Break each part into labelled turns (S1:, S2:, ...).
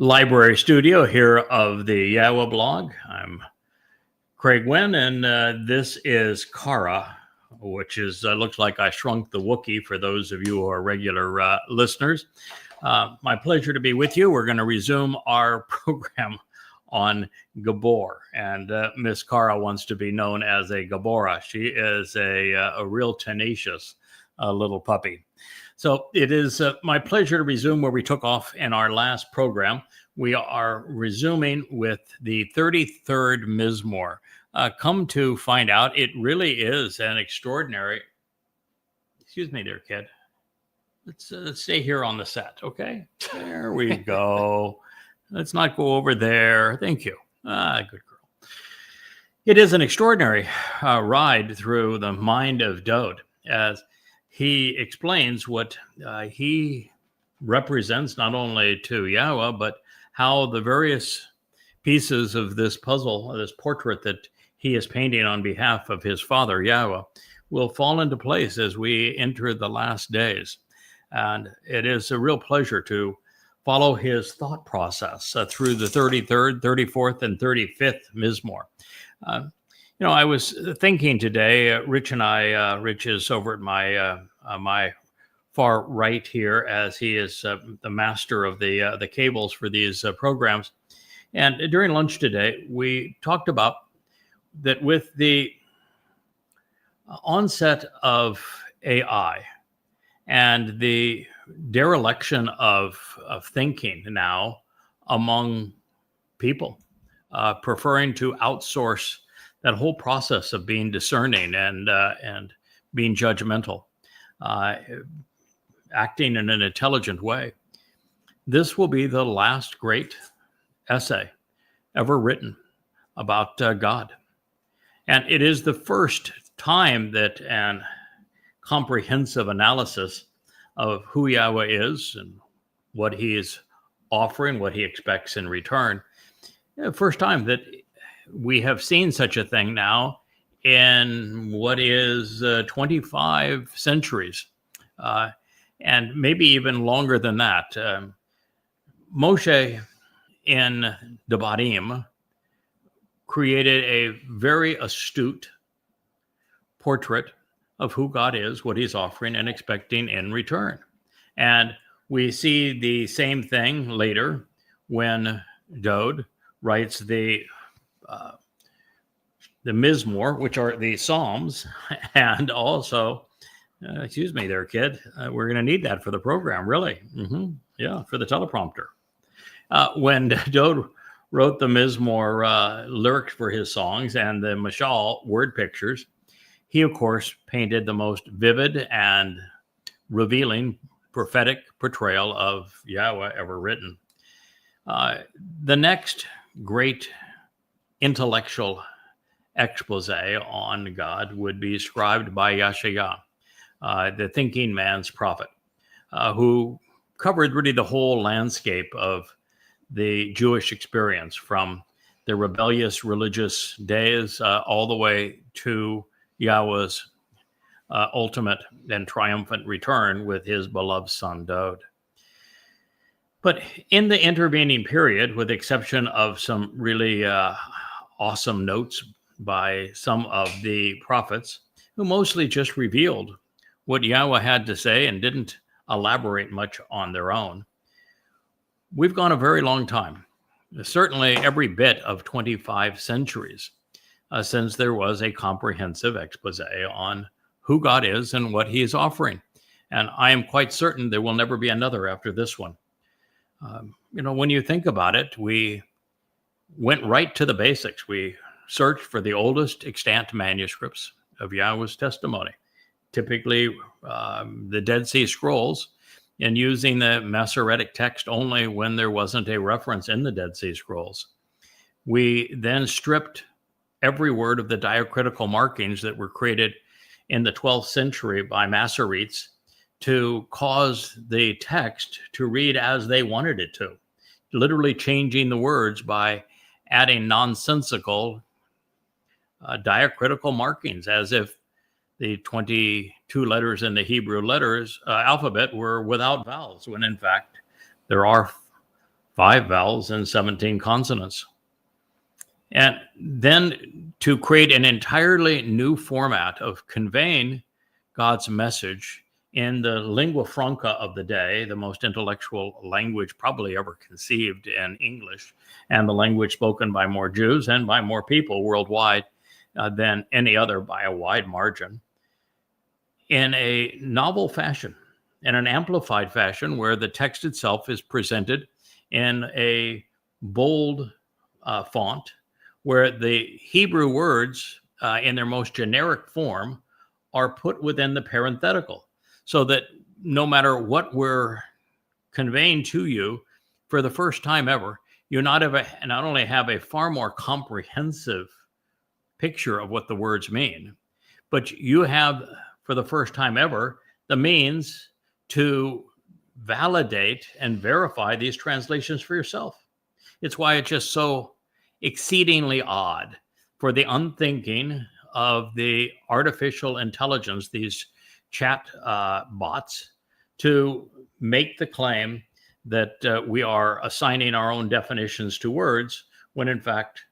S1: library studio here of the YAHOWah blog. I'm Craig Winn, and this is Kara, which is looks like I shrunk the Wookiee for those of you who are regular listeners. My pleasure to be with you. We're going to resume our program on Gibowr, and Miss Kara wants to be known as a Gibowra. She is a real tenacious little puppy. So it is my pleasure to resume where we took off in our last program. We are resuming with the 33rd Mizmor. Come to find out, it really is an extraordinary... Excuse me there, kid. Let's stay here on the set, okay? There we go. Let's not go over there. Thank you. Good girl. It is an extraordinary ride through the mind of Dowd as he explains what he represents not only to YAHOWah, but how the various pieces of this puzzle, this portrait that he is painting on behalf of his father, YAHOWah, will fall into place as we enter the last days. And it is a real pleasure to follow his thought process through the 33rd, 34th, and 35th Mizmor. I was thinking today, Rich and I, Rich is over at my far right here, as he is the master of the cables for these programs. And during lunch today, we talked about that with the onset of AI and the dereliction of thinking now among people, preferring to outsource that whole process of being discerning and being judgmental, acting in an intelligent way. This will be the last great essay ever written about God. And it is the first time that an comprehensive analysis of who YAHOWah is and what he is offering, what he expects in return, first time that we have seen such a thing now in what is 25 centuries, and maybe even longer than that. Moshe in Devarim created a very astute portrait of who God is, what he's offering and expecting in return. And we see the same thing later when Dowd writes the Mizmor, which are the Psalms, and also, excuse me there, kid, we're going to need that for the program, really. Yeah, for the teleprompter. When Dowd wrote the Mizmor lyrics for his songs and the Mashal word pictures, he, of course, painted the most vivid and revealing prophetic portrayal of YAHOWah ever written. The next great intellectual expose on God would be ascribed by Yeshayah, the thinking man's prophet, who covered really the whole landscape of the Jewish experience from the rebellious religious days all the way to YAHOWAH's ultimate and triumphant return with his beloved son Dowd. But in the intervening period, with the exception of some really awesome notes by some of the prophets, who mostly just revealed what YAHOWah had to say and didn't elaborate much on their own, we've gone a very long time, certainly every bit of 25 centuries, since there was a comprehensive expose on who God is and what he is offering. And I am quite certain there will never be another after this one. When you think about it, we went right to the basics. We searched for the oldest extant manuscripts of YAHOWAH's testimony, typically the Dead Sea Scrolls, and using the Masoretic text only when there wasn't a reference in the Dead Sea Scrolls. We then stripped every word of the diacritical markings that were created in the 12th century by Masoretes to cause the text to read as they wanted it to, literally changing the words by adding nonsensical diacritical markings, as if the 22 letters in the Hebrew alphabet were without vowels, when in fact there are 5 vowels and 17 consonants. And then to create an entirely new format of conveying God's message in the lingua franca of the day, the most intellectual language probably ever conceived in English, and the language spoken by more Jews and by more people worldwide than any other by a wide margin, in a novel fashion, in an amplified fashion, where the text itself is presented in a bold font, where the Hebrew words in their most generic form are put within the parenthetical, so that no matter what we're conveying to you for the first time ever, you not only have a far more comprehensive picture of what the words mean, but you have, for the first time ever, the means to validate and verify these translations for yourself. It's why it's just so exceedingly odd for the unthinking of the artificial intelligence, these chat bots, to make the claim that we are assigning our own definitions to words, when in fact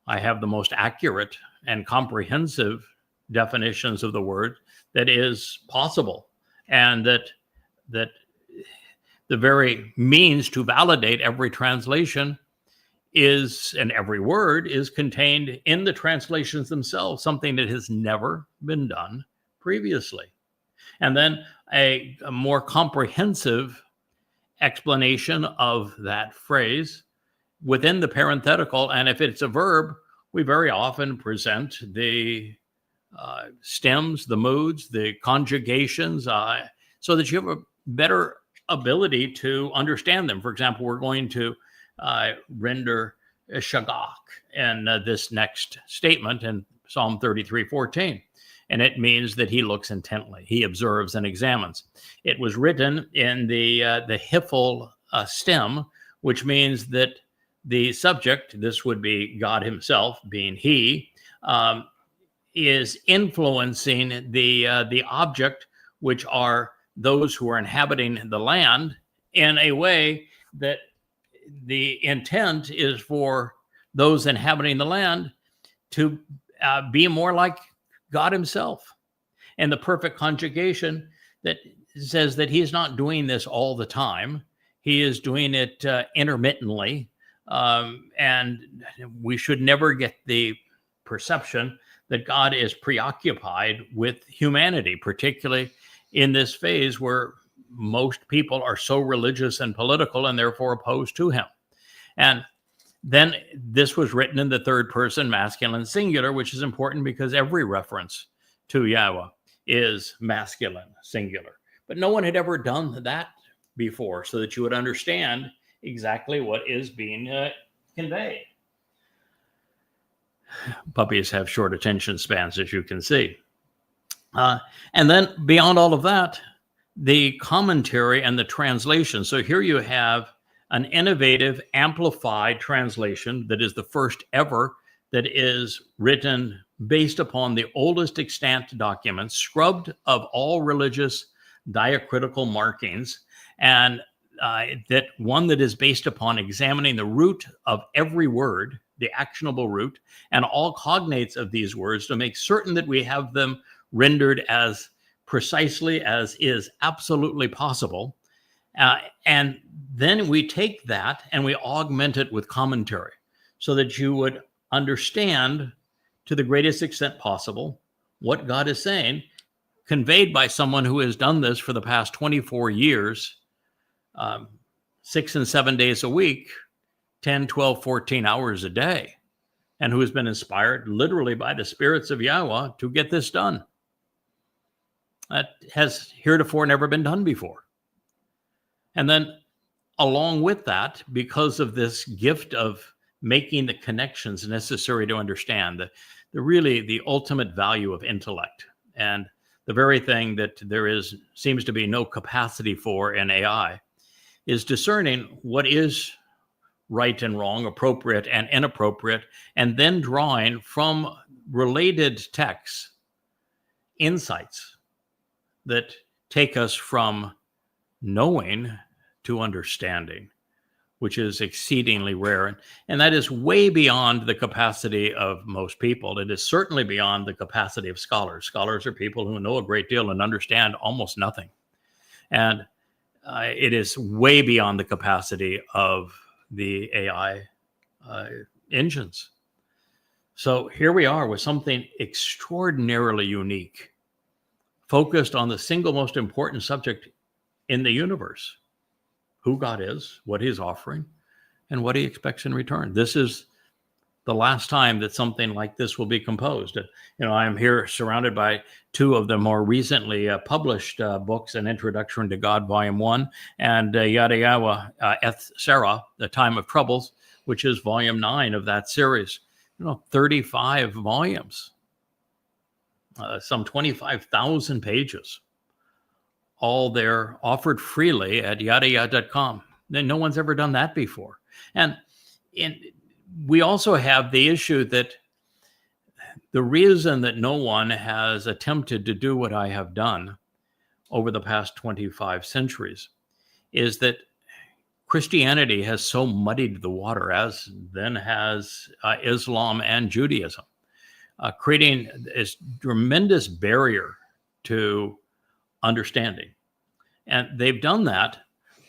S1: I have the most accurate and comprehensive definitions of the word that is possible, and that the very means to validate every translation is, and every word is contained in the translations themselves, something that has never been done previously. And then a more comprehensive explanation of that phrase within the parenthetical. And if it's a verb, we very often present the stems, the moods, the conjugations, so that you have a better ability to understand them. For example, we're going to render shagach in this next statement in Psalm 33:14. And it means that he looks intently, he observes and examines. It was written in the Hiphil stem, which means that the subject, this would be God himself, being he, is influencing the object, which are those who are inhabiting the land, in a way that the intent is for those inhabiting the land to be more like God himself. And the perfect conjugation that says that he's not doing this all the time. He is doing it intermittently. And we should never get the perception that God is preoccupied with humanity, particularly in this phase where most people are so religious and political and therefore opposed to him. And then this was written in the third person masculine singular, which is important because every reference to Yahweh is masculine singular. But no one had ever done that before, so that you would understand exactly what is being conveyed. Puppies have short attention spans, as you can see. And then beyond all of that, the commentary and the translation. So here you have an innovative, amplified translation that is the first ever that is written based upon the oldest extant documents, scrubbed of all religious diacritical markings, and that one that is based upon examining the root of every word, the actionable root, and all cognates of these words to make certain that we have them rendered as precisely as is absolutely possible. And then we take that and we augment it with commentary so that you would understand to the greatest extent possible what God is saying, conveyed by someone who has done this for the past 24 years, 6 and 7 days a week, 10, 12, 14 hours a day, and who has been inspired literally by the spirits of Yahweh to get this done. That has heretofore never been done before. And then along with that, because of this gift of making the connections necessary to understand the ultimate value of intellect, and the very thing that seems to be no capacity for in AI, is discerning what is right and wrong, appropriate and inappropriate, and then drawing from related texts insights that take us from knowing to understanding, which is exceedingly rare. And that is way beyond the capacity of most people. It is certainly beyond the capacity of scholars. Scholars are people who know a great deal and understand almost nothing. And it is way beyond the capacity of the AI engines. So here we are with something extraordinarily unique, focused on the single most important subject in the universe: who God is, what he's offering, and what he expects in return. This is the last time that something like this will be composed. I'm here surrounded by two of the more recently published books, An Introduction to God, Volume 1, and YadaYahowah, Sarah, The Time of Troubles, which is Volume 9 of that series. 35 volumes, some 25,000 pages, all there, offered freely at YadaYah.com. No one's ever done that before. And we also have the issue that the reason that no one has attempted to do what I have done over the past 25 centuries is that Christianity has so muddied the water, as then has Islam and Judaism, creating this tremendous barrier to understanding. And they've done that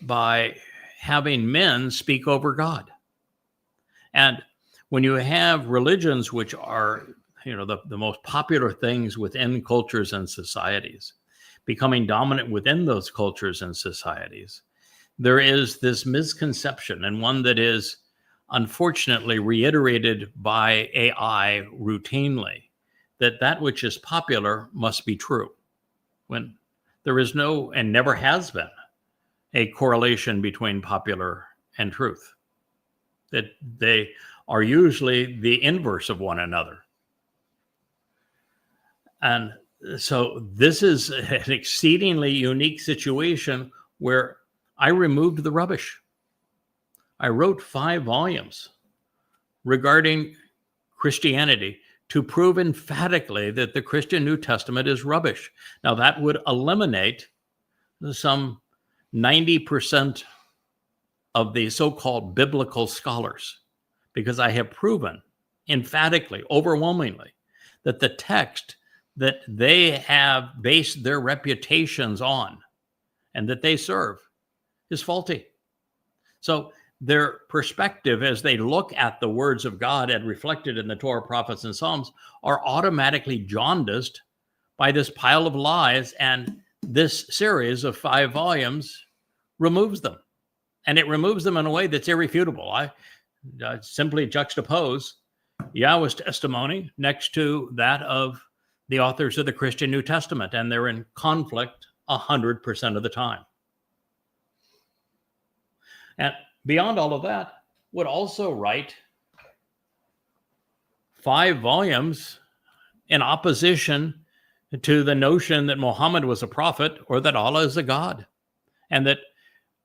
S1: by having men speak over God. And when you have religions which are, the most popular things within cultures and societies, becoming dominant within those cultures and societies, there is this misconception, and one that is unfortunately reiterated by AI routinely, that which is popular must be true, when there is no, and never has been, a correlation between popular and truth. That they are usually the inverse of one another. And so this is an exceedingly unique situation where I removed the rubbish. I wrote 5 volumes regarding Christianity to prove emphatically that the Christian New Testament is rubbish. Now, that would eliminate some 90% of the so-called biblical scholars, because I have proven emphatically, overwhelmingly, that the text that they have based their reputations on and that they serve is faulty. So their perspective as they look at the words of God and reflected in the Torah, prophets, and Psalms are automatically jaundiced by this pile of lies, and this series of 5 volumes removes them. And it removes them in a way that's irrefutable. I simply juxtapose Yahweh's testimony next to that of the authors of the Christian New Testament, and they're in conflict 100% of the time. And beyond all of that, would also write 5 volumes in opposition to the notion that Muhammad was a prophet or that Allah is a God, and that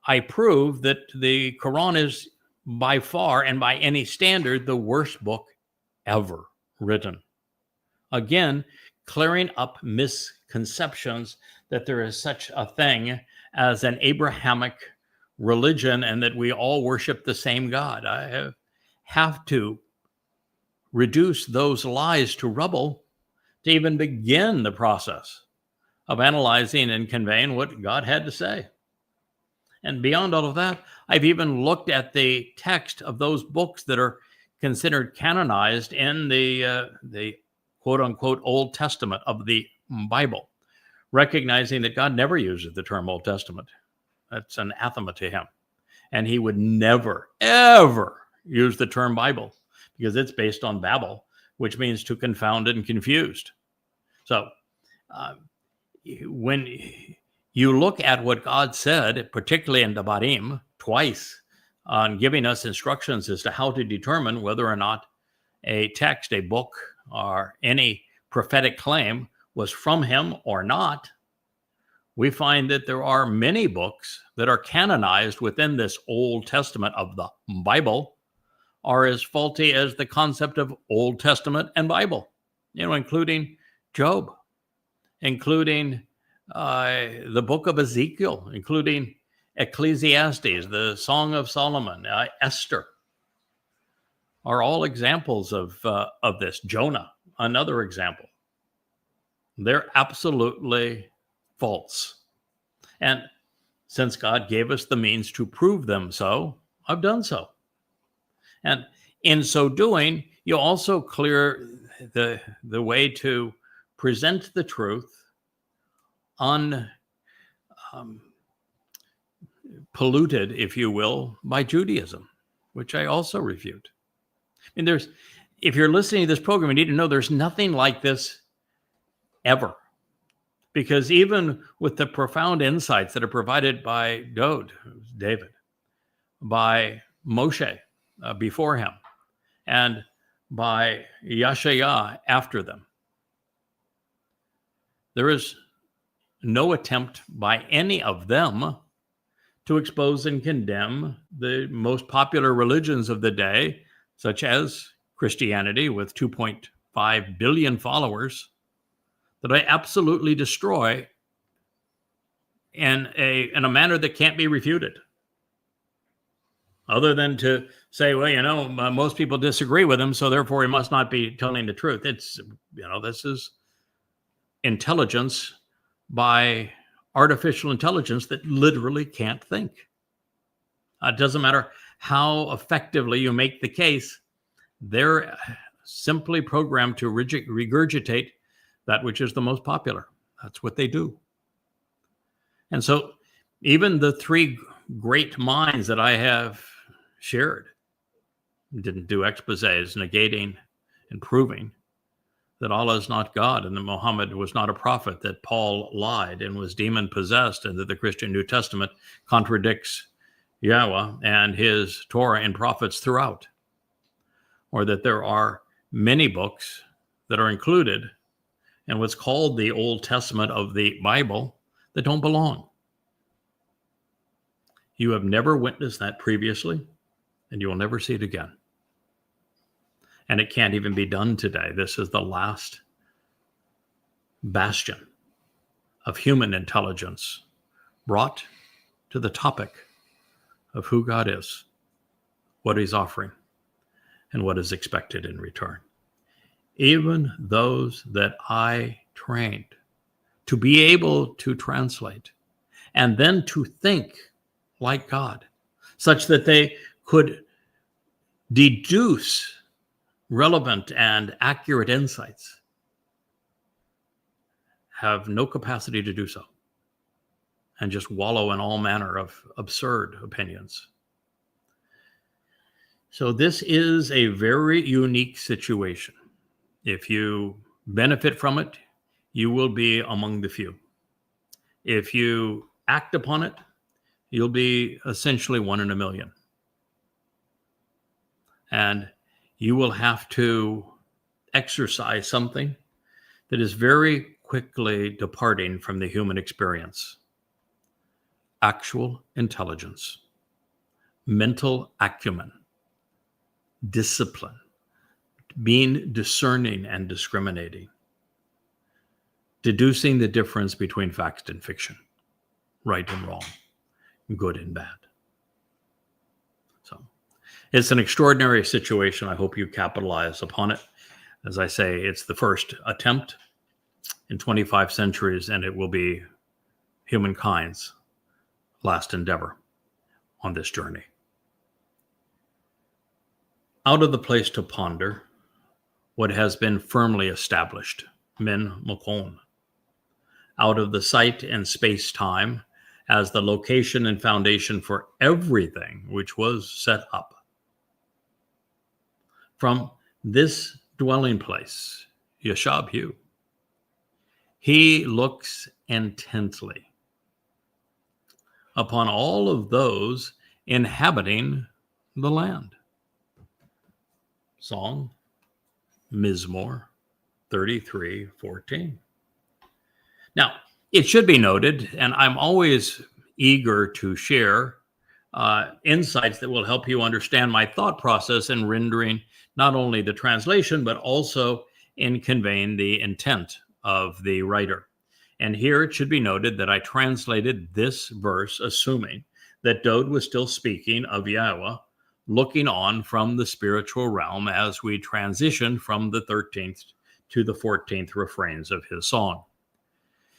S1: I prove that the Quran is by far and by any standard the worst book ever written. Again, clearing up misconceptions that there is such a thing as an Abrahamic religion and that we all worship the same God. I have to reduce those lies to rubble to even begin the process of analyzing and conveying what God had to say. And beyond all of that, I've even looked at the text of those books that are considered canonized in the quote-unquote Old Testament of the Bible, recognizing that God never uses the term Old Testament. That's anathema to him. And he would never, ever use the term Bible, because it's based on Babel, which means to confound and confused. So when you look at what God said, particularly in Devarim, twice, on giving us instructions as to how to determine whether or not a text, a book, or any prophetic claim was from him or not, we find that there are many books that are canonized within this Old Testament of the Bible are as faulty as the concept of Old Testament and Bible, including Job, including the book of Ezekiel, including Ecclesiastes, the Song of Solomon, Esther, are all examples of this. Jonah, another example. They're absolutely false. And since God gave us the means to prove them so, I've done so. And in so doing, you also clear the way to present the truth polluted, if you will, by Judaism, which I also refute. And if you're listening to this program, you need to know there's nothing like this ever. Because even with the profound insights that are provided by Dowd, David, by Moshe before him, and by Yahshua after them, there is no attempt by any of them to expose and condemn the most popular religions of the day, such as Christianity with 2.5 billion followers, that I absolutely destroy in a manner that can't be refuted. Other than to say, well, most people disagree with him, so therefore he must not be telling the truth. It's, this is intelligence by artificial intelligence that literally can't think. It doesn't matter how effectively you make the case, they're simply programmed to regurgitate that which is the most popular. That's what they do. And so even the three great minds that I have shared didn't do exposés negating and proving that Allah is not God and that Muhammad was not a prophet, that Paul lied and was demon-possessed, and that the Christian New Testament contradicts Yahowah and his Torah and prophets throughout, or that there are many books that are included in what's called the Old Testament of the Bible that don't belong. You have never witnessed that previously, and you will never see it again. And it can't even be done today. This is the last bastion of human intelligence brought to the topic of who God is, what he's offering, and what is expected in return. Even those that I trained to be able to translate and then to think like God, such that they could deduce relevant and accurate insights, have no capacity to do so, and just wallow in all manner of absurd opinions. So this is a very unique situation. If you benefit from it, you will be among the few. If you act upon it, you'll be essentially one in a million. And you will have to exercise something that is very quickly departing from the human experience. Actual intelligence, mental acumen, discipline, being discerning and discriminating, deducing the difference between fact and fiction, right and wrong, good and bad. So it's an extraordinary situation. I hope you capitalize upon it. As I say, it's the first attempt in 25 centuries, and it will be humankind's last endeavor on this journey. Out of the place to ponder what has been firmly established, min makon, out of the sight and space-time as the location and foundation for everything which was set up. From this dwelling place, Yashab, he looks intently upon all of those inhabiting the land. Song, Mizmor 33:14. Now, it should be noted, and I'm always eager to share insights that will help you understand my thought process in rendering not only the translation, but also in conveying the intent of the writer. And here it should be noted that I translated this verse assuming that Dowd was still speaking of Yahowah, looking on from the spiritual realm as we transition from the 13th to the 14th refrains of his song.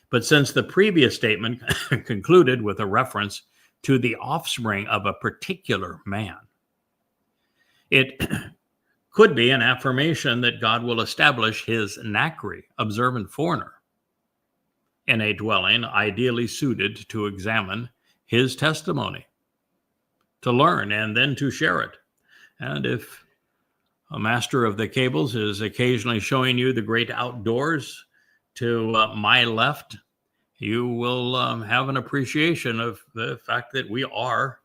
S1: But since the previous statement concluded with a reference to the offspring of a particular man, it could be an affirmation that God will establish his Nakri, observant foreigner, in a dwelling ideally suited to examine his testimony, to learn and then to share it. And if a master of the cables is occasionally showing you the great outdoors to my left, you will have an appreciation of the fact that we are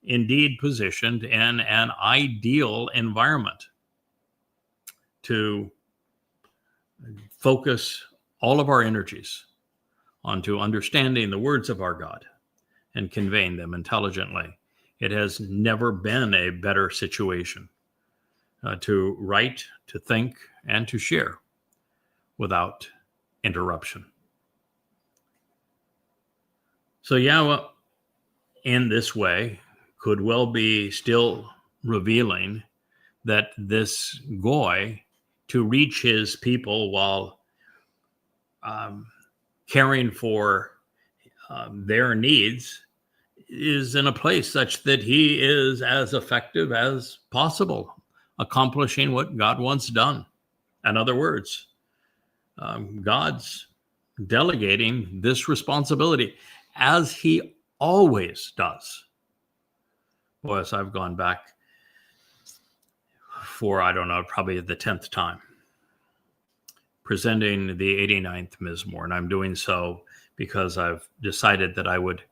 S1: indeed positioned in an ideal environment to focus all of our energies onto understanding the words of our God and conveying them intelligently. It has never been a better situation to write, to think, and to share without interruption. So Yahowah, in this way, could well be still revealing that this goy, to reach his people while caring for their needs, is in a place such that he is as effective as possible, accomplishing what God wants done. In other words, God's delegating this responsibility, as he always does. Boy, as I've gone back for, I don't know, probably the 10th time, presenting the 89th Mizmor, and I'm doing so because I've decided that I would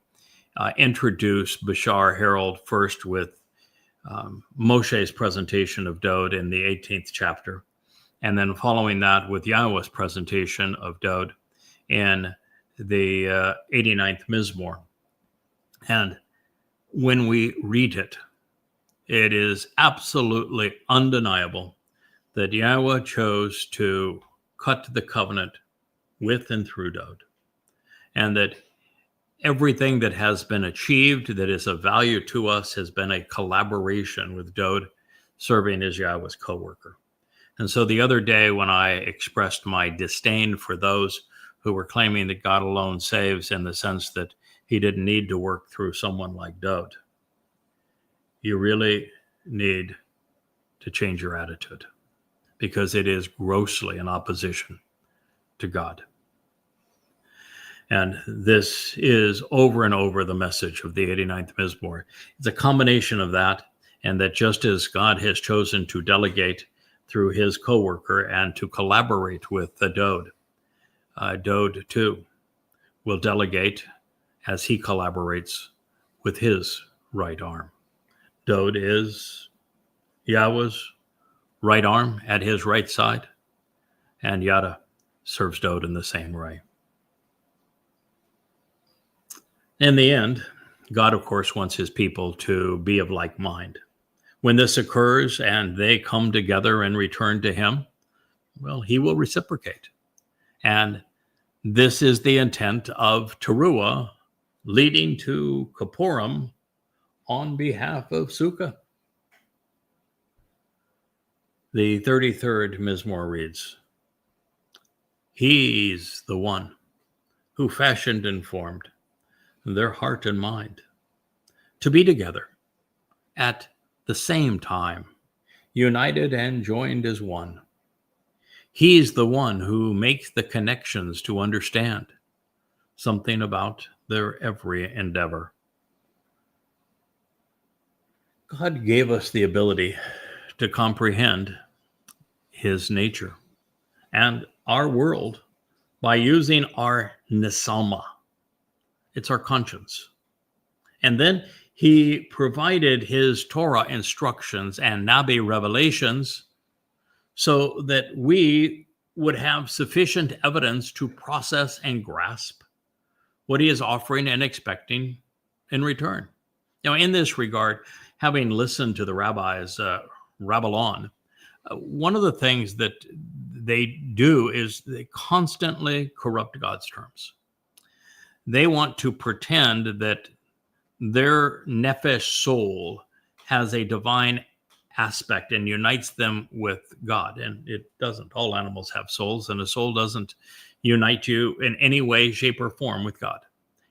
S1: introduce BasharHerald first with Moshe's presentation of Dowd in the 18th chapter, and then following that with Yahowah's presentation of Dowd in the 89th Mizmor. And when we read it, it is absolutely undeniable that Yahowah chose to cut the covenant with and through Dowd, and that everything that has been achieved that is of value to us has been a collaboration with Dowd serving as Yahowah's coworker. And so the other day when I expressed my disdain for those who were claiming that God alone saves in the sense that he didn't need to work through someone like Dowd, you really need to change your attitude, because it is grossly in opposition to God. And this is over and over the message of the 89th Mizmor. It's a combination of that, and that just as God has chosen to delegate through his coworker and to collaborate with the Dowd, Dowd too will delegate as he collaborates with his right arm. Dowd is Yahowah's right arm at his right side, and Yada serves Dowd in the same way. In the end, God, of course, wants his people to be of like mind. When this occurs and they come together and return to him, well, he will reciprocate. And this is the intent of Taruwah leading to Kipurym on behalf of Sukah. The 33rd Mizmor reads, "He's the one who fashioned and formed their heart and mind to be together at the same time, united and joined as one. He's the one who makes the connections to understand something about their every endeavor." God gave us the ability to comprehend his nature and our world by using our nesama. It's our conscience. And then he provided his Torah instructions and Nabi revelations so that we would have sufficient evidence to process and grasp what he is offering and expecting in return. Now, in this regard, having listened to the rabbis rabble on, one of the things that they do is they constantly corrupt God's terms. They want to pretend that their nephesh soul has a divine aspect and unites them with God. And it doesn't. All animals have souls, and a soul doesn't unite you in any way, shape, or form with God.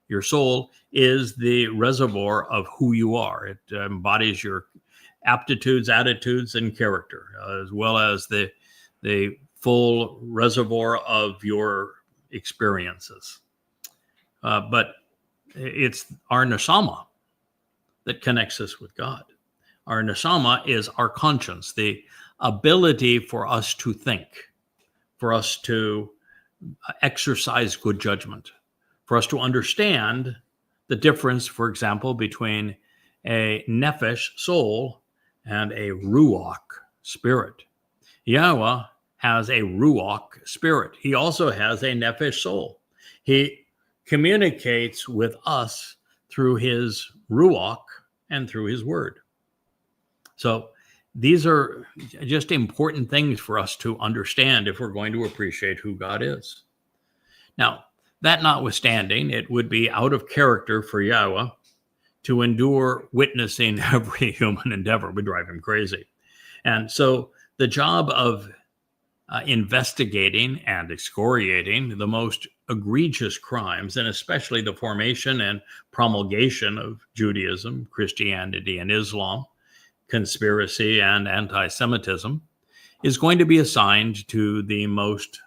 S1: Your soul is the reservoir of who you are. It embodies your aptitudes, attitudes, and character, as well as the full reservoir of your experiences. But it's our neshama that connects us with God. Our neshama is our conscience, the ability for us to think, for us to exercise good judgment, for us to understand the difference, for example, between a nephesh soul and a ruach spirit. Yahowah has a ruach spirit. He also has a nephesh soul. He communicates with us through his ruach and through his word. So these are just important things for us to understand if we're going to appreciate who God is. Now, that notwithstanding, it would be out of character for Yahowah to endure witnessing every human endeavor. Would drive him crazy. And so the job of investigating and excoriating the most egregious crimes, and especially the formation and promulgation of Judaism, Christianity, and Islam, conspiracy, and anti-Semitism, is going to be assigned to the most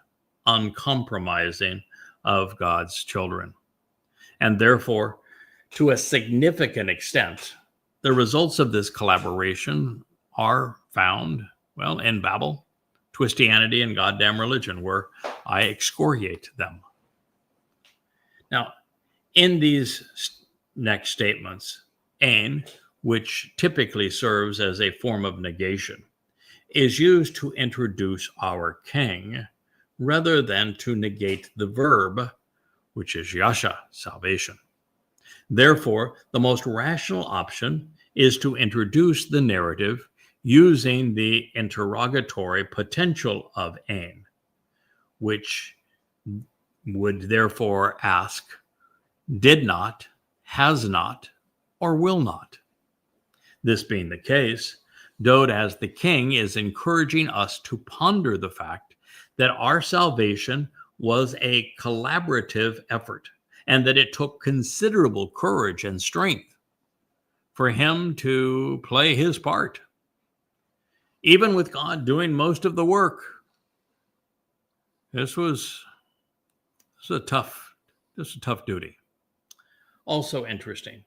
S1: uncompromising of God's children. And therefore, to a significant extent, the results of this collaboration are found, well, in Babel, Twistianity, and goddamn religion, where I excoriate them. Now, in these next statements, Ein, which typically serves as a form of negation, is used to introduce our king rather than to negate the verb, which is yasha, salvation. Therefore, the most rational option is to introduce the narrative using the interrogatory potential of Ein, which would therefore ask, did not, has not, or will not. This being the case, Dowd as the king is encouraging us to ponder the fact that our salvation was a collaborative effort and that it took considerable courage and strength for him to play his part. Even with God doing most of the work, this was a tough duty. Also interesting,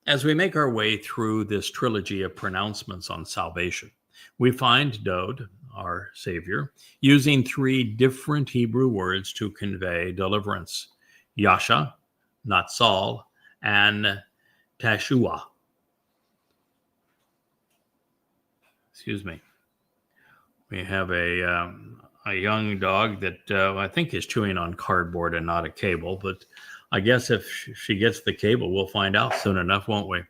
S1: as we make our way through this trilogy of pronouncements on salvation, we find Dowd, our Savior, using three different Hebrew words to convey deliverance: Yasha, not Saul, and Teshuvah. Excuse me. We have a young dog that I think is chewing on cardboard and not a cable, but I guess if she gets the cable, we'll find out soon enough, won't we?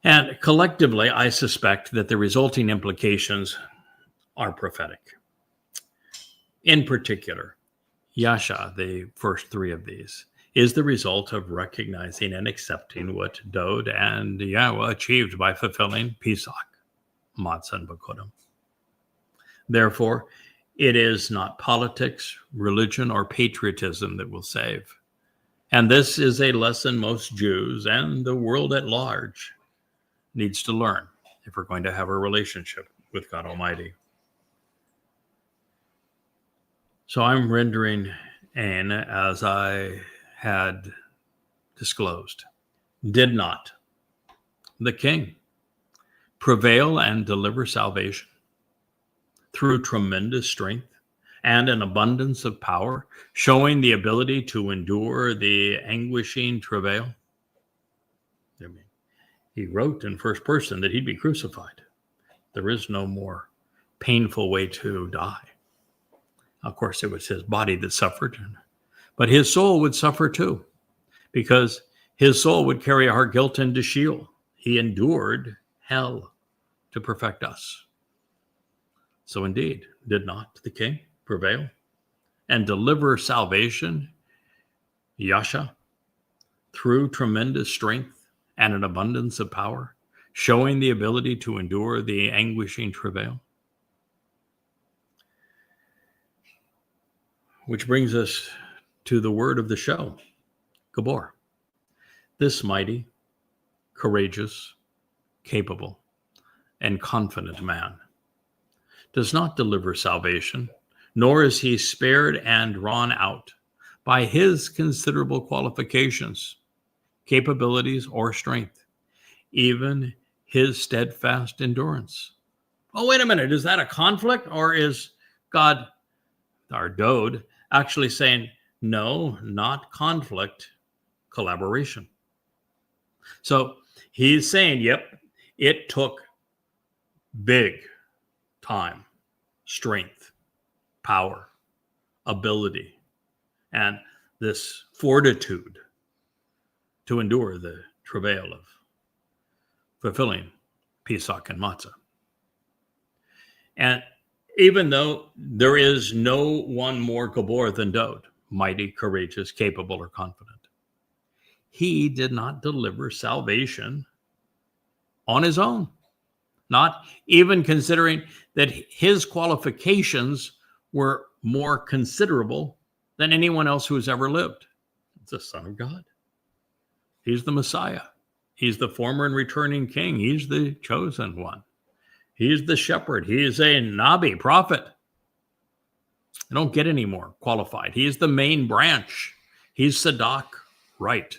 S1: And collectively, I suspect that the resulting implications are prophetic. In particular, Yasha, the first three of these, is the result of recognizing and accepting what Dowd and Yahowah achieved by fulfilling Pesach, Matzah, and Bikuwrym. Therefore, it is not politics, religion, or patriotism that will save. And this is a lesson most Jews and the world at large needs to learn if we're going to have a relationship with God Almighty. So I'm rendering Ein as I had disclosed. Did not the king prevail and deliver salvation through tremendous strength and an abundance of power, showing the ability to endure the anguishing travail? He wrote in first person that he'd be crucified. There is no more painful way to die. Of course, it was his body that suffered, but his soul would suffer too, because his soul would carry our guilt into Sheol. He endured hell to perfect us. So indeed, did not the king prevail and deliver salvation, Yasha, through tremendous strength and an abundance of power, showing the ability to endure the anguishing travail. Which brings us to the word of the show, Gibowr. This mighty, courageous, capable, and confident man does not deliver salvation, nor is he spared and drawn out by his considerable qualifications, capabilities, or strength, even his steadfast endurance. Oh, wait a minute. Is that a conflict? Or is God, our Dowd, actually saying, no, not conflict, collaboration? So he's saying, yep, it took big time, strength, power, ability, and this fortitude to endure the travail of fulfilling Pesach and Matzah. And even though there is no one more Gibowr than Dowd, mighty, courageous, capable, or confident, he did not deliver salvation on his own, not even considering that his qualifications were more considerable than anyone else who has ever lived. It's the Son of God. He's the Messiah. He's the former and returning king. He's the chosen one. He's the shepherd. He is a Nabi, prophet. I don't get any more qualified. He is the main branch. He's Sadak, right.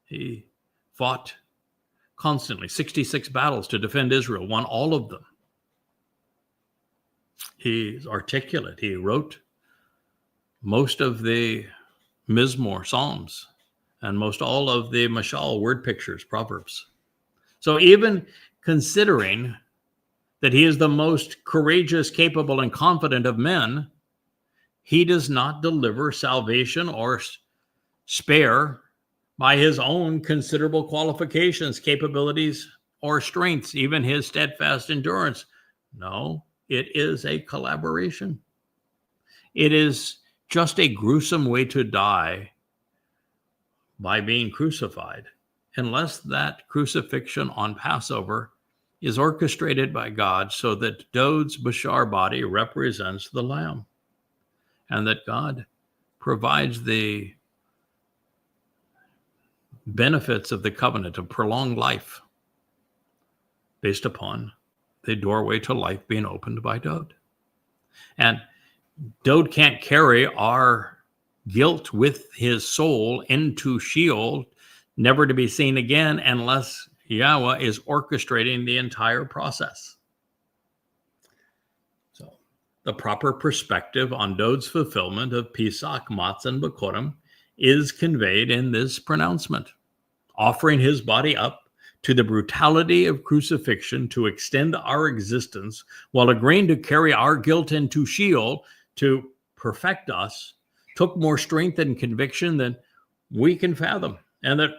S1: He fought constantly, 66 battles to defend Israel, won all of them. He's articulate. He wrote most of the Mizmor, Psalms, and most all of the Mashal, word pictures, Proverbs. So even considering that he is the most courageous, capable, and confident of men, he does not deliver salvation or spare by his own considerable qualifications, capabilities, or strengths, even his steadfast endurance. No, it is a collaboration. It is just a gruesome way to die by being crucified, unless that crucifixion on Passover is orchestrated by God so that Dowd's Bashar body represents the Lamb, and that God provides the benefits of the covenant of prolonged life based upon the doorway to life being opened by Dowd. And Dowd can't carry our guilt with his soul into Sheol, never to be seen again, unless Yahweh is orchestrating the entire process. So the proper perspective on Dowd's fulfillment of Pesach, Matzah, and Bikuwrym is conveyed in this pronouncement, offering his body up to the brutality of crucifixion to extend our existence, while agreeing to carry our guilt into Sheol to perfect us, took more strength and conviction than we can fathom, and that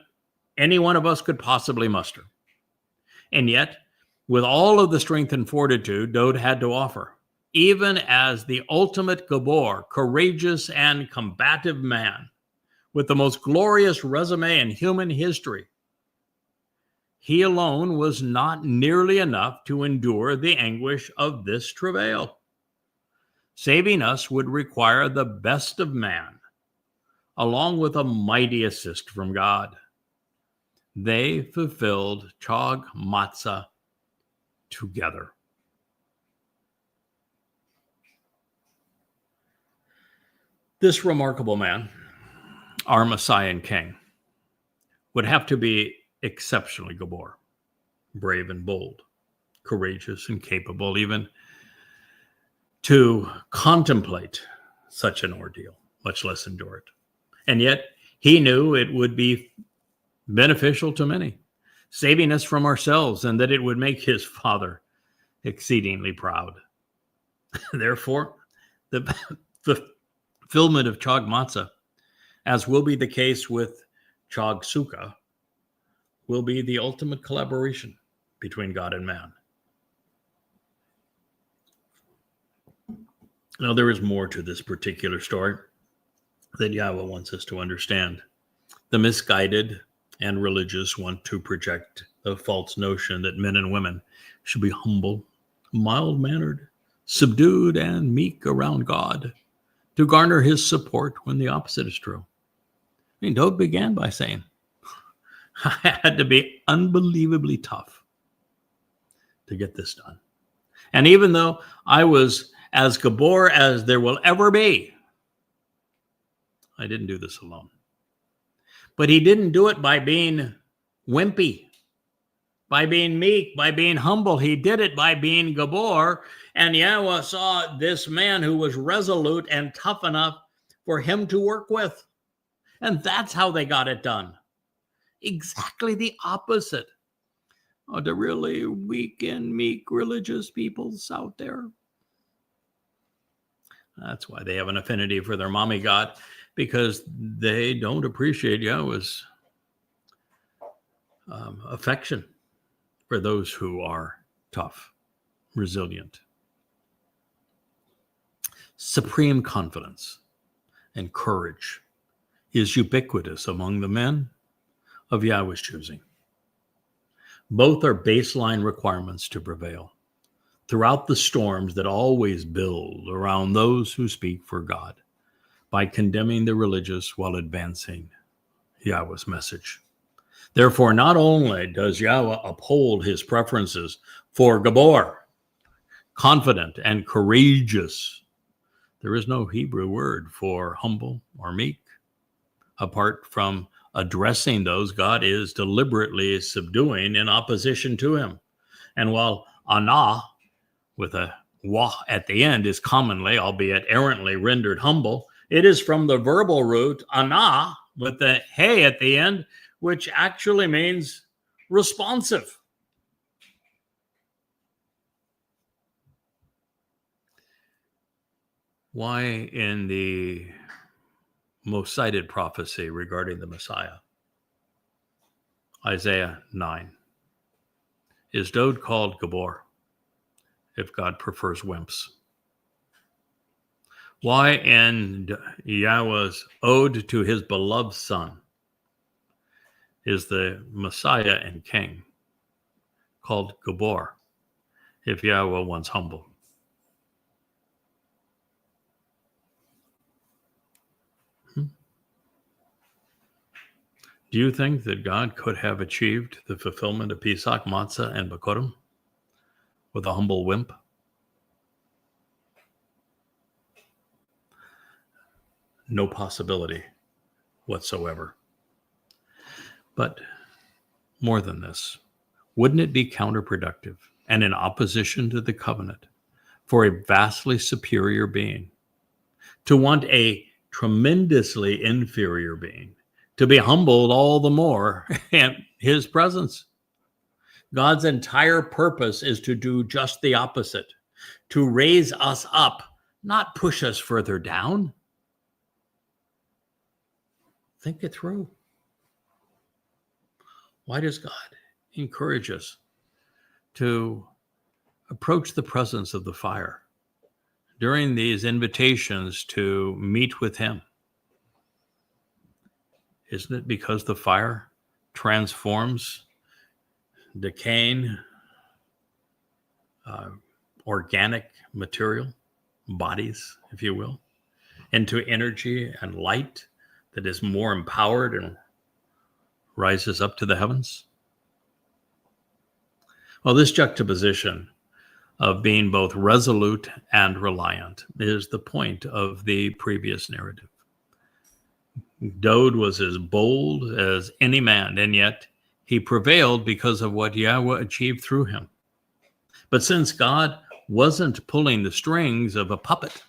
S1: any one of us could possibly muster. And yet, with all of the strength and fortitude Dowd had to offer, even as the ultimate Gibowr, courageous and combative man, with the most glorious resume in human history, he alone was not nearly enough to endure the anguish of this travail. Saving us would require the best of man, along with a mighty assist from God. They fulfilled Chag Matzah together. This remarkable man, our Messiah and King, would have to be exceptionally Gibowr, brave and bold, courageous and capable, even to contemplate such an ordeal, much less endure it. And yet he knew it would be beneficial to many, saving us from ourselves, and that it would make his Father exceedingly proud. Therefore, the fulfillment of Chag Matzah, as will be the case with Chag Sukah, will be the ultimate collaboration between God and man. Now, there is more to this particular story, that Yahweh wants us to understand. The misguided and religious want to project a false notion that men and women should be humble, mild-mannered, subdued, and meek around God to garner his support when the opposite is true. I mean, Dowd began by saying, I had to be unbelievably tough to get this done. And even though I was as Gibowr as there will ever be, I didn't do this alone. But he didn't do it by being wimpy, by being meek, by being humble. He did it by being Gibowr. And Yahweh saw this man who was resolute and tough enough for him to work with. And that's how they got it done. Exactly the opposite of the really weak and meek religious peoples out there. That's why they have an affinity for their mommy god, because they don't appreciate Yahweh's affection for those who are tough, resilient. Supreme confidence and courage is ubiquitous among the men of Yahweh's choosing. Both are baseline requirements to prevail throughout the storms that always build around those who speak for God by condemning the religious while advancing Yahweh's message. Therefore, not only does Yahweh uphold his preferences for Gibowr, confident and courageous, there is no Hebrew word for humble or meek. Apart from addressing those God is deliberately subduing in opposition to him. And while anah, with a wah at the end, is commonly, albeit errantly, rendered humble, it is from the verbal root anah, with the hey at the end, which actually means responsive. Why in the most cited prophecy regarding the Messiah, Isaiah 9, is Dowd called Gibowr if God prefers wimps? Why in Yahweh's ode to his beloved son is the Messiah and King called Gibowr if Yahweh wants humble? Do you think that God could have achieved the fulfillment of Pesach, Matzah, and Bikuwrym with a humble wimp? No possibility whatsoever. But more than this, wouldn't it be counterproductive and in opposition to the covenant for a vastly superior being to want a tremendously inferior being to be humbled all the more in his presence? God's entire purpose is to do just the opposite, to raise us up, not push us further down. Think it through. Why does God encourage us to approach the presence of the fire during these invitations to meet with him? Isn't it because the fire transforms decaying organic material, bodies, if you will, into energy and light that is more empowered and rises up to the heavens? Well, this juxtaposition of being both resolute and reliant is the point of the previous narrative. Dowd was as bold as any man, and yet he prevailed because of what Yahweh achieved through him. But since God wasn't pulling the strings of a puppet,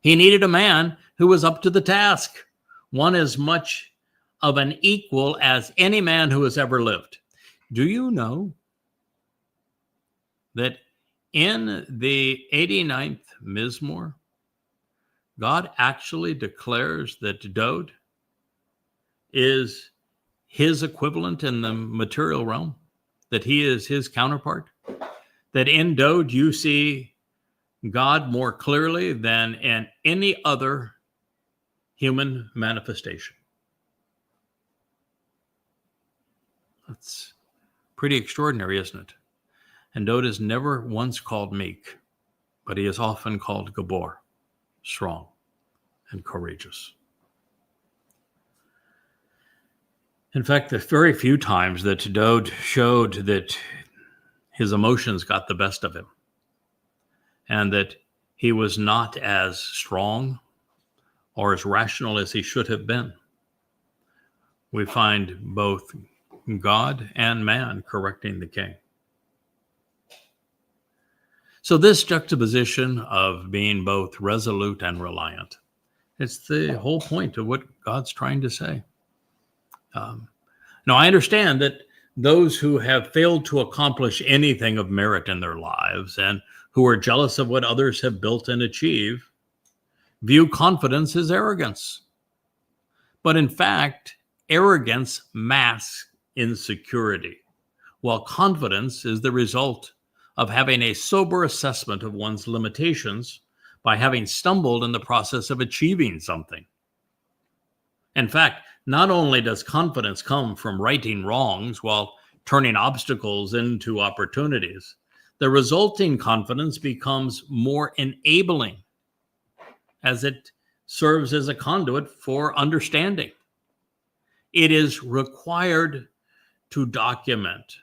S1: he needed a man who was up to the task, one as much of an equal as any man who has ever lived. Do you know that in the 89th Mizmor, God actually declares that Dowd is his equivalent in the material realm, that he is his counterpart, that in Dowd you see God more clearly than in any other human manifestation. That's pretty extraordinary, isn't it? And Dowd is never once called meek, but he is often called Gibowr, strong and courageous. In fact, the very few times that Dowd showed that his emotions got the best of him and that he was not as strong or as rational as he should have been, we find both God and man correcting the king. So this juxtaposition of being both resolute and reliant, it's the whole point of what God's trying to say. Now, I understand that those who have failed to accomplish anything of merit in their lives and who are jealous of what others have built and achieved view confidence as arrogance. But in fact, arrogance masks insecurity, while confidence is the result of having a sober assessment of one's limitations by having stumbled in the process of achieving something. In fact, not only does confidence come from righting wrongs while turning obstacles into opportunities, the resulting confidence becomes more enabling as it serves as a conduit for understanding. It is required to document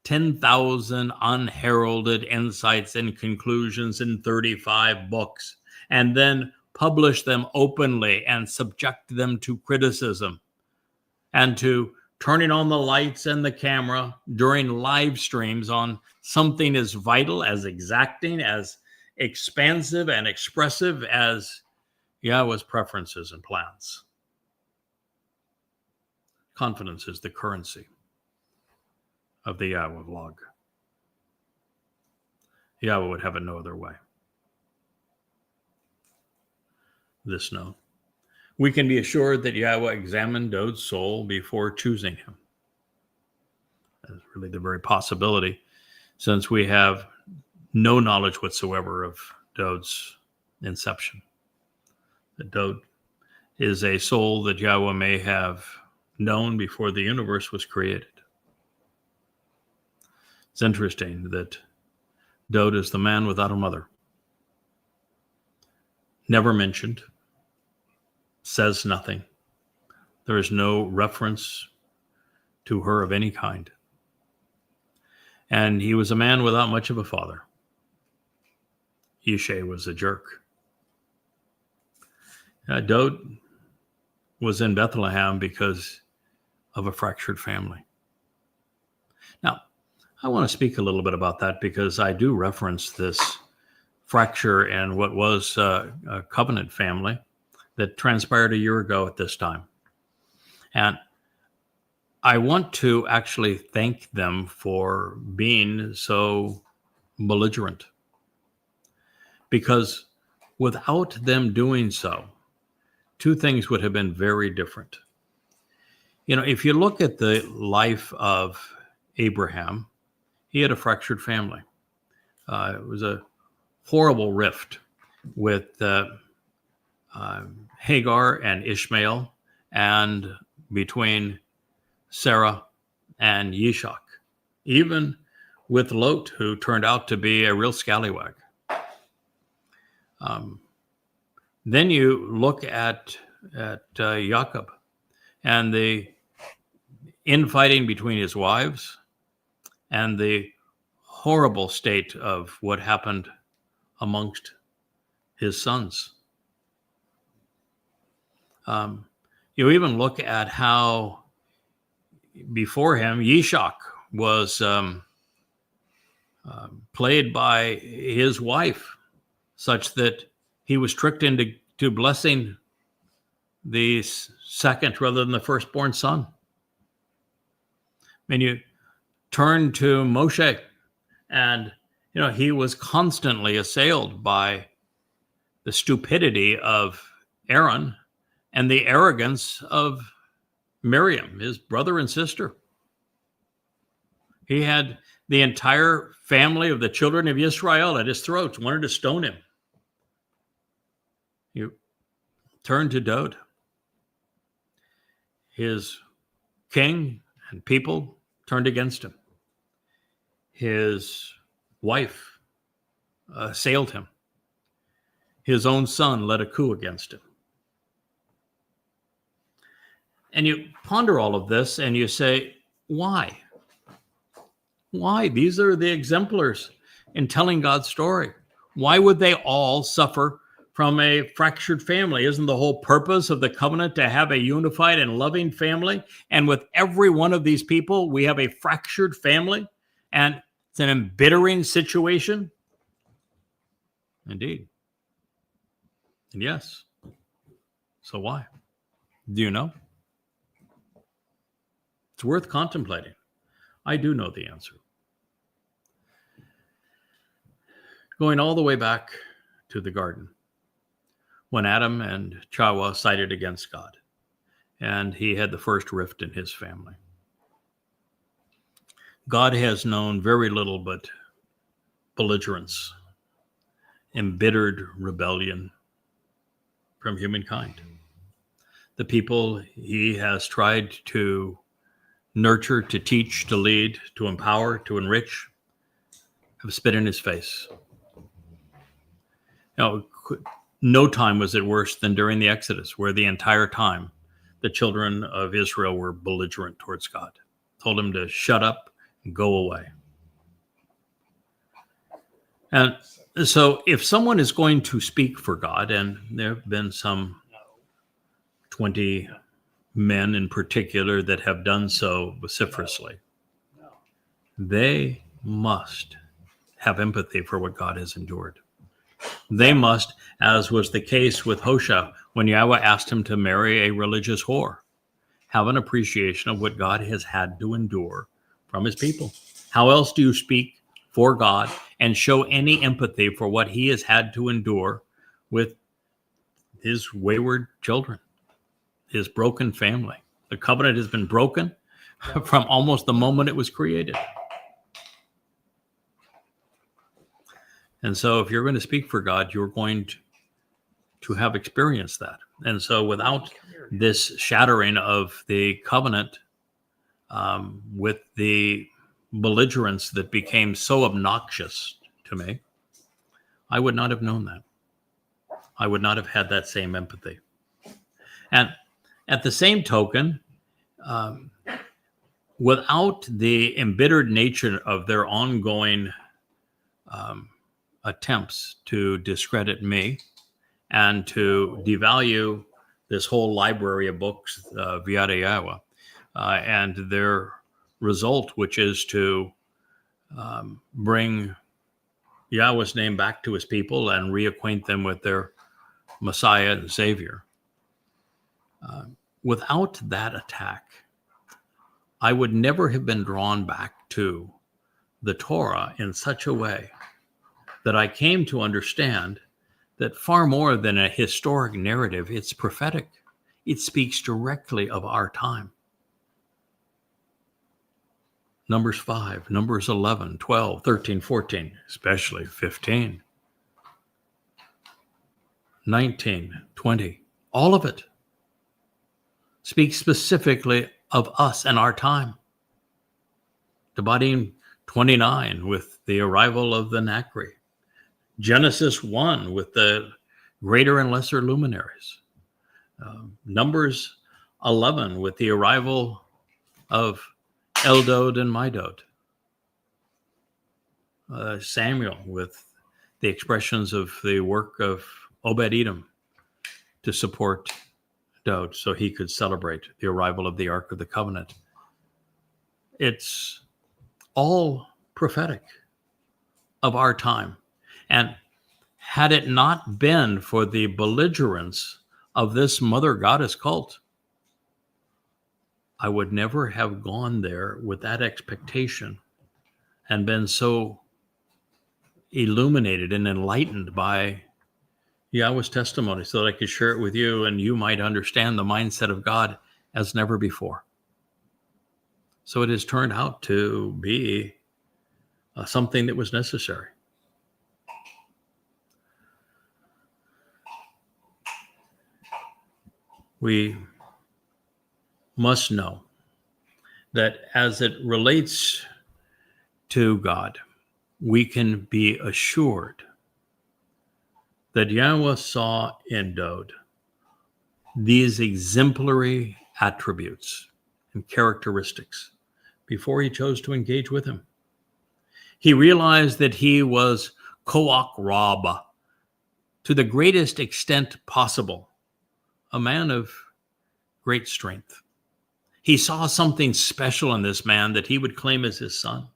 S1: 10,000 unheralded insights and conclusions in 35 books, and then publish them openly and subject them to criticism, and to turning on the lights and the camera during live streams on something as vital, as exacting, as expansive and expressive as Yahweh's preferences and plans. Confidence is the currency of the Yahowah vlog. Yahweh would have it no other way. This note: we can be assured that Yahweh examined Dowd's soul before choosing him. That's really the very possibility, since we have no knowledge whatsoever of Dowd's inception. That Dowd is a soul that Yahweh may have known before the universe was created. It's interesting that Dowd is the man without a mother. Never mentioned, says nothing. There is no reference to her of any kind. And he was a man without much of a father. Yishay was a jerk. Dowd was in Bethlehem because of a fractured family. Now, I want to speak a little bit about that because I do reference this fracture in what was a covenant family that transpired a year ago at this time. And I want to actually thank them for being so belligerent, because without them doing so, two things would have been very different. You know, if you look at the life of Abraham, he had a fractured family. It was a horrible rift with Hagar and Ishmael, and between Sarah and Yishak, even with Lot, who turned out to be a real scallywag. Then you look at Jacob and the infighting between his wives and the horrible state of what happened amongst his sons. You even look at how before him, Yishak was played by his wife, such that he was tricked into blessing the second rather than the firstborn son. And you turn to Moshe, and he was constantly assailed by the stupidity of Aaron and the arrogance of Miriam, his brother and sister. He had the entire family of the children of Yisrael at his throat, wanted to stone him. You turn to Dowd, His king and people turned against him. His wife assailed him. His own son led a coup against him. And you ponder all of this and you say, why? Why? These are the exemplars in telling God's story. Why would they all suffer from a fractured family? Isn't the whole purpose of the covenant to have a unified and loving family? And with every one of these people, we have a fractured family, and it's an embittering situation. Indeed. And yes. So why? Do you know? It's worth contemplating. I do know the answer. Going all the way back to the garden, when Adam and Towrah sided against God, and he had the first rift in his family. God has known very little but belligerence, embittered rebellion from humankind. The people he has tried to nurture, to teach, to lead, to empower, to enrich, have spit in his face. Now, no time was it worse than during the Exodus, where the entire time the children of Israel were belligerent towards God, told him to shut up and go away. And so if someone is going to speak for God, and there have been some 20 men in particular that have done so vociferously, they must have empathy for what God has endured. They must, as was the case with Hoshea when Yahweh asked him to marry a religious whore, have an appreciation of what God has had to endure from his people. How else do you speak for God and show any empathy for what he has had to endure with his wayward children, his broken family? The covenant has been broken from almost the moment it was created. And so if you're going to speak for God, you're going to have experienced that. And so without this shattering of the covenant, with the belligerence that became so obnoxious to me, I would not have known that. I would not have had that same empathy. And at the same token, without the embittered nature of their ongoing attempts to discredit me and to devalue this whole library of books of YadaYahowah, and their result, which is to bring Yahweh's name back to his people and reacquaint them with their Messiah and Savior. Without that attack, I would never have been drawn back to the Torah in such a way that I came to understand that far more than a historic narrative, it's prophetic. It speaks directly of our time. Numbers 5, Numbers 11, 12, 13, 14, especially 15, 19, 20, all of it speaks specifically of us and our time. Debatim 29 with the arrival of the Nakri. Genesis 1 with the greater and lesser luminaries. Numbers 11 with the arrival of Eldod and Midod. Samuel with the expressions of the work of Obed-Edom to support Dowd so he could celebrate the arrival of the Ark of the Covenant. It's all prophetic of our time. And had it not been for the belligerence of this mother goddess cult, I would never have gone there with that expectation and been so illuminated and enlightened by Yahweh's testimony so that I could share it with you and you might understand the mindset of God as never before. So it has turned out to be something that was necessary. We must know that as it relates to God, we can be assured that Yahowah saw in Dowd these exemplary attributes and characteristics before he chose to engage with him. He realized that he was coworker to the greatest extent possible, a man of great strength. He saw something special in this man that he would claim as his son,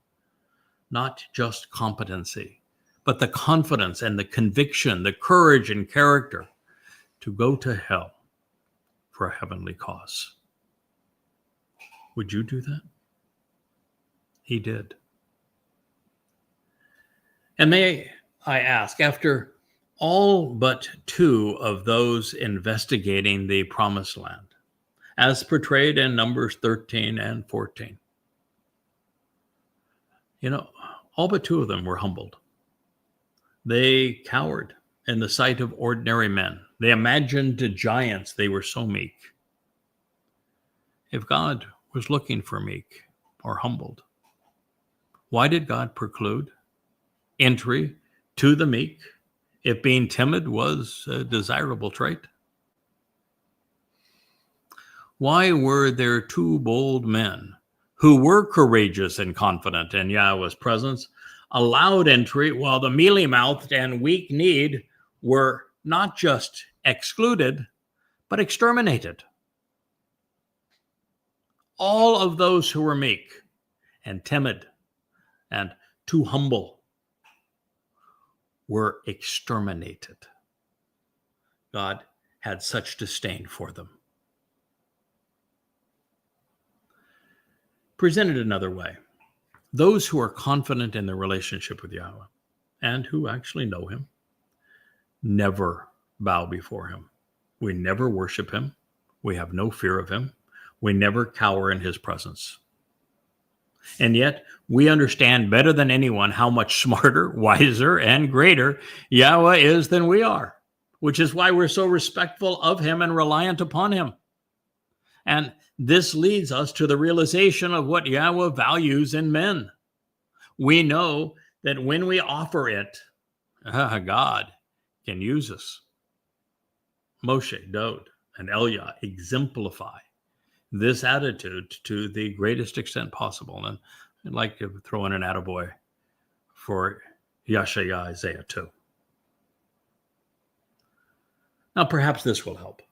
S1: not just competency, but the confidence and the conviction, the courage and character to go to hell for a heavenly cause. Would you do that? He did. And may I ask, after all but 2 of those investigating the promised land, as portrayed in Numbers 13 and 14, all but 2 of them were humbled. They cowered in the sight of ordinary men. They imagined giants. They were so meek. If God was looking for meek or humbled, why did God preclude entry to the meek if being timid was a desirable trait? Why were there 2 bold men who were courageous and confident in Yahowah's presence allowed entry, while the mealy-mouthed and weak-kneed were not just excluded, but exterminated? All of those who were meek and timid and too humble were exterminated. God had such disdain for them. Presented another way, those who are confident in their relationship with Yahowah and who actually know him never bow before him. We never worship him. We have no fear of him. We never cower in his presence. And yet, we understand better than anyone how much smarter, wiser, and greater Yahowah is than we are, which is why we're so respectful of him and reliant upon him. And this leads us to the realization of what Yahowah values in men. We know that when we offer it, God can use us. Moshe, Dowd, and Eliah exemplify this attitude to the greatest extent possible. And I'd like to throw in an attaboy for Yeshaya Isaiah too. Now, perhaps this will help.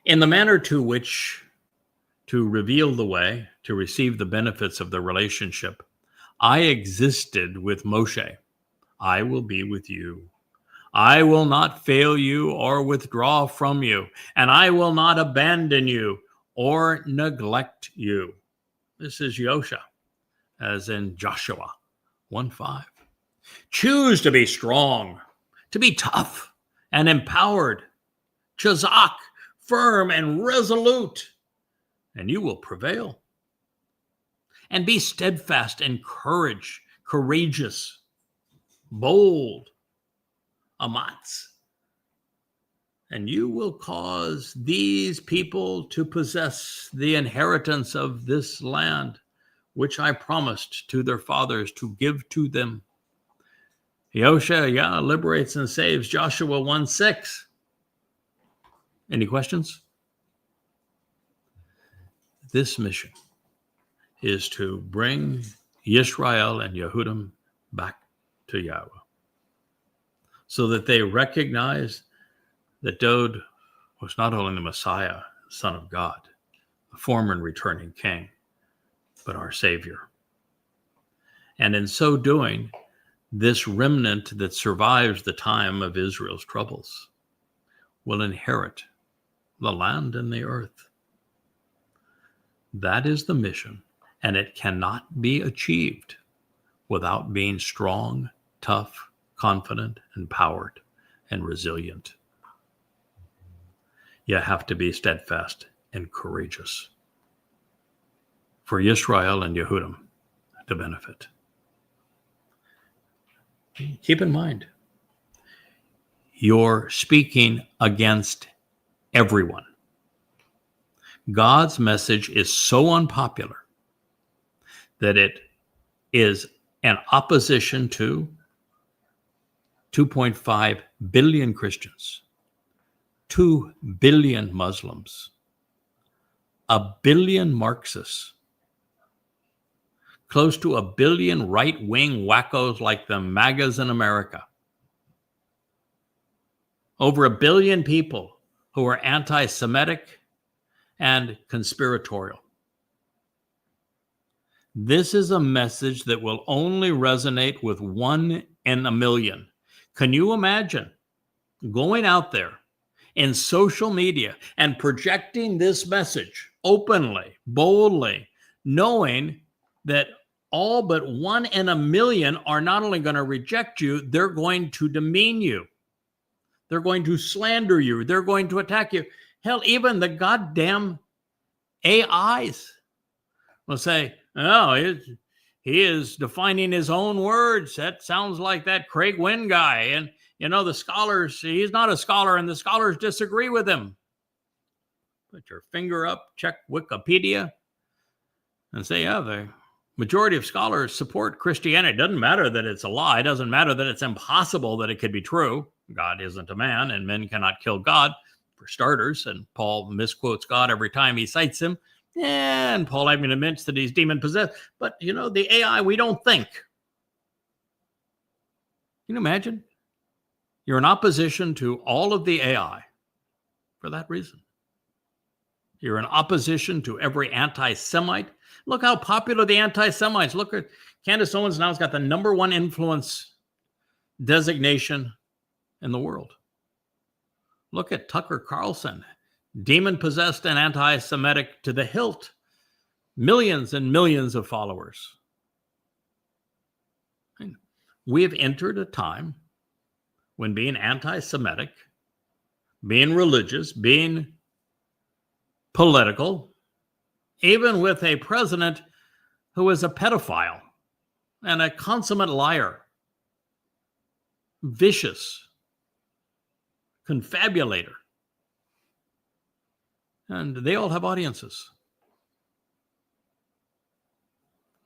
S1: In the manner to which to reveal the way to receive the benefits of the relationship, I existed with Moshe. I will be with you. I will not fail you or withdraw from you, and I will not abandon you or neglect you. This is Yosha, as in Joshua 1:5. Choose to be strong, to be tough and empowered, chazak, firm and resolute, and you will prevail. And be steadfast and courageous, bold, amatz, and you will cause these people to possess the inheritance of this land, which I promised to their fathers to give to them. Yah liberates and saves Joshua 1:6. Any questions? This mission is to bring Yisrael and Yehudim back to Yahowah, so that they recognize that Dowd was not only the Messiah, Son of God, the former and returning King, but our Savior. And in so doing, this remnant that survives the time of Israel's troubles will inherit the land and the earth. That is the mission, and it cannot be achieved without being strong, tough, confident, empowered, and resilient. You have to be steadfast and courageous for Yisrael and Yehudim to benefit. Keep in mind, you're speaking against everyone. God's message is so unpopular that it is an opposition to 2.5 billion Christians, 2 billion Muslims, 1 billion Marxists, close to 1 billion right-wing wackos like the MAGAs in America, over 1 billion people who are anti-Semitic and conspiratorial. This is a message that will only resonate with 1 in a million. Can you imagine going out there in social media and projecting this message openly, boldly, knowing that all but 1 in a million are not only going to reject you, they're going to demean you. They're going to slander you. They're going to attack you. Hell, even the goddamn AIs will say, oh, he is defining his own words. That sounds like that Craig Winn guy. And, you know, the scholars, he's not a scholar, and the scholars disagree with him. Put your finger up, check Wikipedia, and say, yeah, the majority of scholars support Christianity. It doesn't matter that it's a lie. It doesn't matter that it's impossible that it could be true. God isn't a man, and men cannot kill God, for starters. And Paul misquotes God every time he cites him. And Paul even admits that he's demon-possessed. But, you know, the AI, we don't think. Can you imagine? You're in opposition to all of the AI for that reason. You're in opposition to every anti-Semite. Look how popular the anti-Semites. Look at Candace Owens now has got the #1 influence designation in the world. Look at Tucker Carlson, demon-possessed and anti-Semitic to the hilt. Millions and millions of followers. We have entered a time when being anti-Semitic, being religious, being political, even with a president who is a pedophile and a consummate liar, vicious, confabulator. And they all have audiences.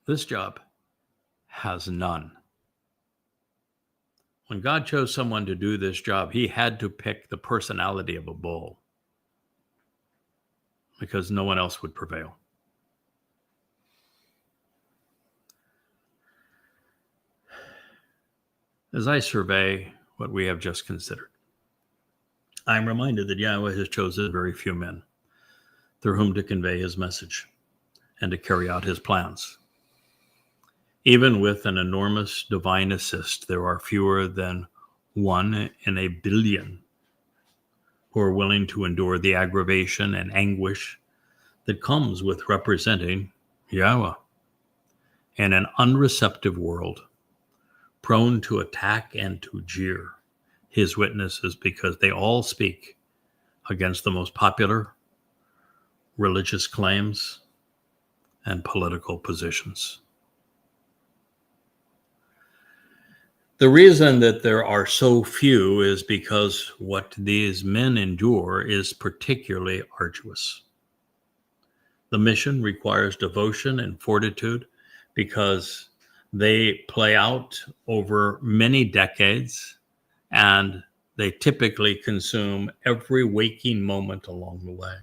S1: This job has none. When God chose someone to do this job, he had to pick the personality of a bull because no one else would prevail. As I survey what we have just considered, I'm reminded that Yahowah has chosen very few men through whom to convey his message and to carry out his plans. Even with an enormous divine assist, there are fewer than 1 in a billion who are willing to endure the aggravation and anguish that comes with representing Yahowah in an unreceptive world, prone to attack and to jeer his witnesses because they all speak against the most popular religious claims and political positions. The reason that there are so few is because what these men endure is particularly arduous. The mission requires devotion and fortitude because they play out over many decades and they typically consume every waking moment along the way.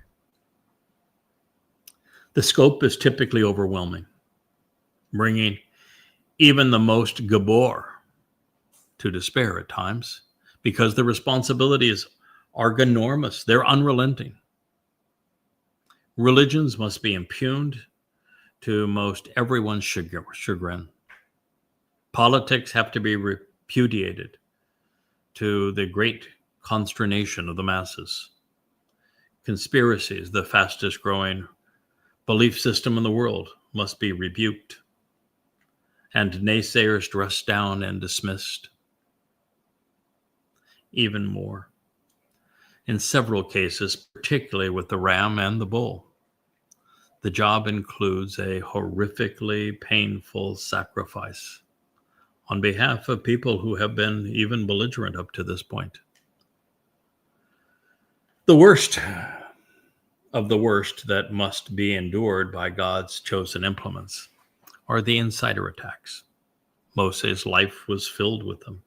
S1: The scope is typically overwhelming, bringing even the most Gibowr to despair at times because the responsibilities are enormous. They're unrelenting. Religions must be impugned to most everyone's chagrin. Politics have to be repudiated to the great consternation of the masses. Conspiracies, the fastest growing belief system in the world, must be rebuked, and naysayers thrust down and dismissed. Even more, in several cases, particularly with the ram and the bull, the job includes a horrifically painful sacrifice on behalf of people who have been even belligerent up to this point. The worst of the worst that must be endured by God's chosen implements are the insider attacks. Moses' life was filled with them.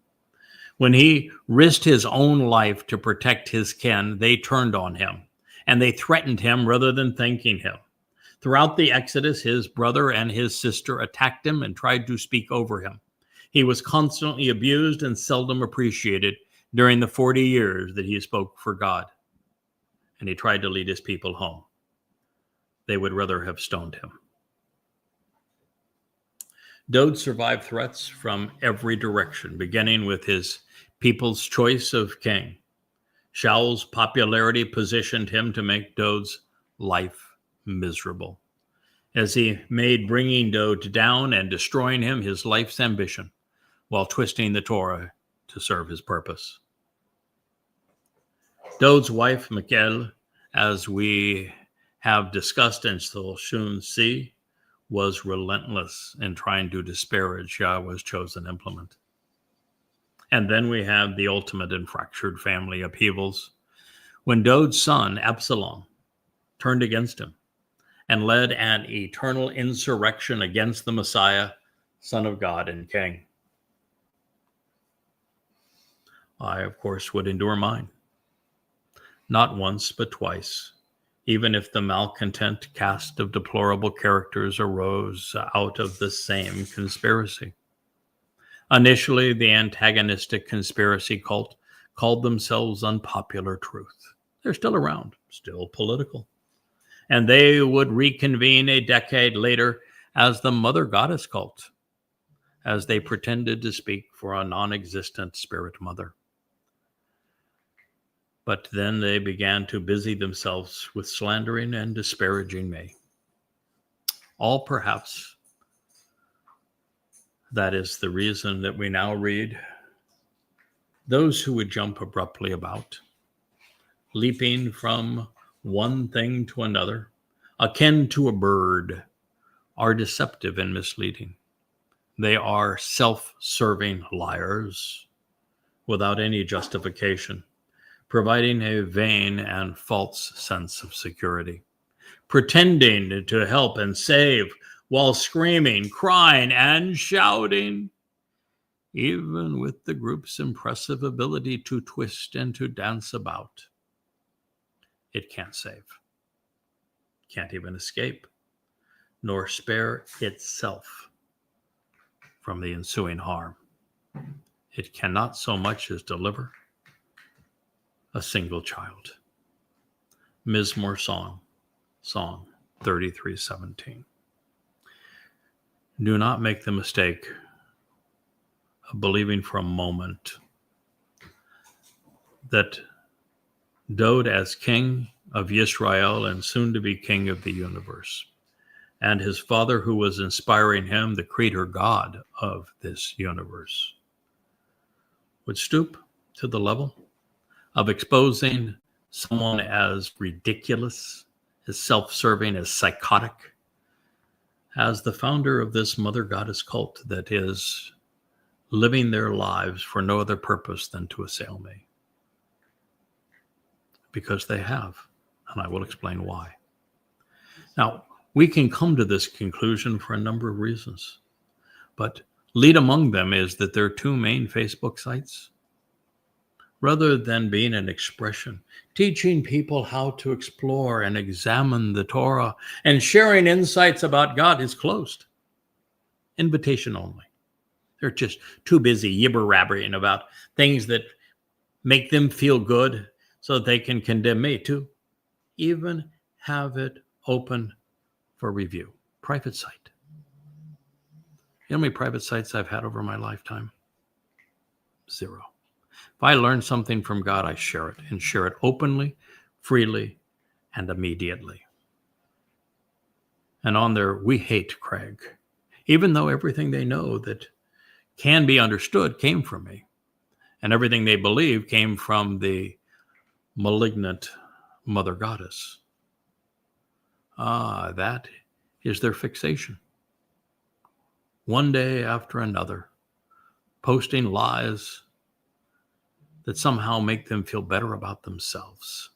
S1: When he risked his own life to protect his kin, they turned on him, and they threatened him rather than thanking him. Throughout the Exodus, his brother and his sister attacked him and tried to speak over him. He was constantly abused and seldom appreciated during the 40 years that he spoke for God, and he tried to lead his people home. They would rather have stoned him. Dowd survived threats from every direction, beginning with his people's choice of king. Shaul's popularity positioned him to make Dowd's life miserable, as he made bringing Dowd down and destroying him his life's ambition, while twisting the Torah to serve his purpose. Dowd's wife, Michal, as we have discussed and shall soon see, was relentless in trying to disparage Yahweh's chosen implement. And then we have the ultimate in fractured family upheavals, when Dowd's son, Absalom, turned against him and led an eternal insurrection against the Messiah, Son of God and King. I, of course, would endure mine. Not once, but twice, even if the malcontent cast of deplorable characters arose out of the same conspiracy. Initially, the antagonistic conspiracy cult called themselves Unpopular Truth. They're still around, still political. And they would reconvene a decade later as the Mother Goddess cult, as they pretended to speak for a non-existent spirit mother. But then they began to busy themselves with slandering and disparaging me. All perhaps that is the reason that we now read, those who would jump abruptly about, leaping from one thing to another, akin to a bird, are deceptive and misleading. They are self-serving liars without any justification, providing a vain and false sense of security, pretending to help and save while screaming, crying, and shouting. Even with the group's impressive ability to twist and to dance about, it can't save, can't even escape, nor spare itself from the ensuing harm. It cannot so much as deliver a single child. Mizmor Song 33:17. Do not make the mistake of believing for a moment that Dowd, as king of Yisrael and soon to be king of the universe, and his father who was inspiring him, the creator God of this universe, would stoop to the level of exposing someone as ridiculous, as self-serving, as psychotic, as the founder of this mother goddess cult that is living their lives for no other purpose than to assail me. Because they have, and I will explain why. Now, we can come to this conclusion for a number of reasons, but lead among them is that there are two main Facebook sites. Rather than being an expression, teaching people how to explore and examine the Torah and sharing insights about God is closed. Invitation only. They're just too busy yibber-rabbering about things that make them feel good so that they can condemn me to even have it open for review. Private site. You know how many private sites I've had over my lifetime? 0. If I learn something from God, I share it, and share it openly, freely, and immediately. And on there, we hate Craig, even though everything they know that can be understood came from me, and everything they believe came from the malignant mother goddess. That is their fixation. One day after another, posting lies that somehow make them feel better about themselves.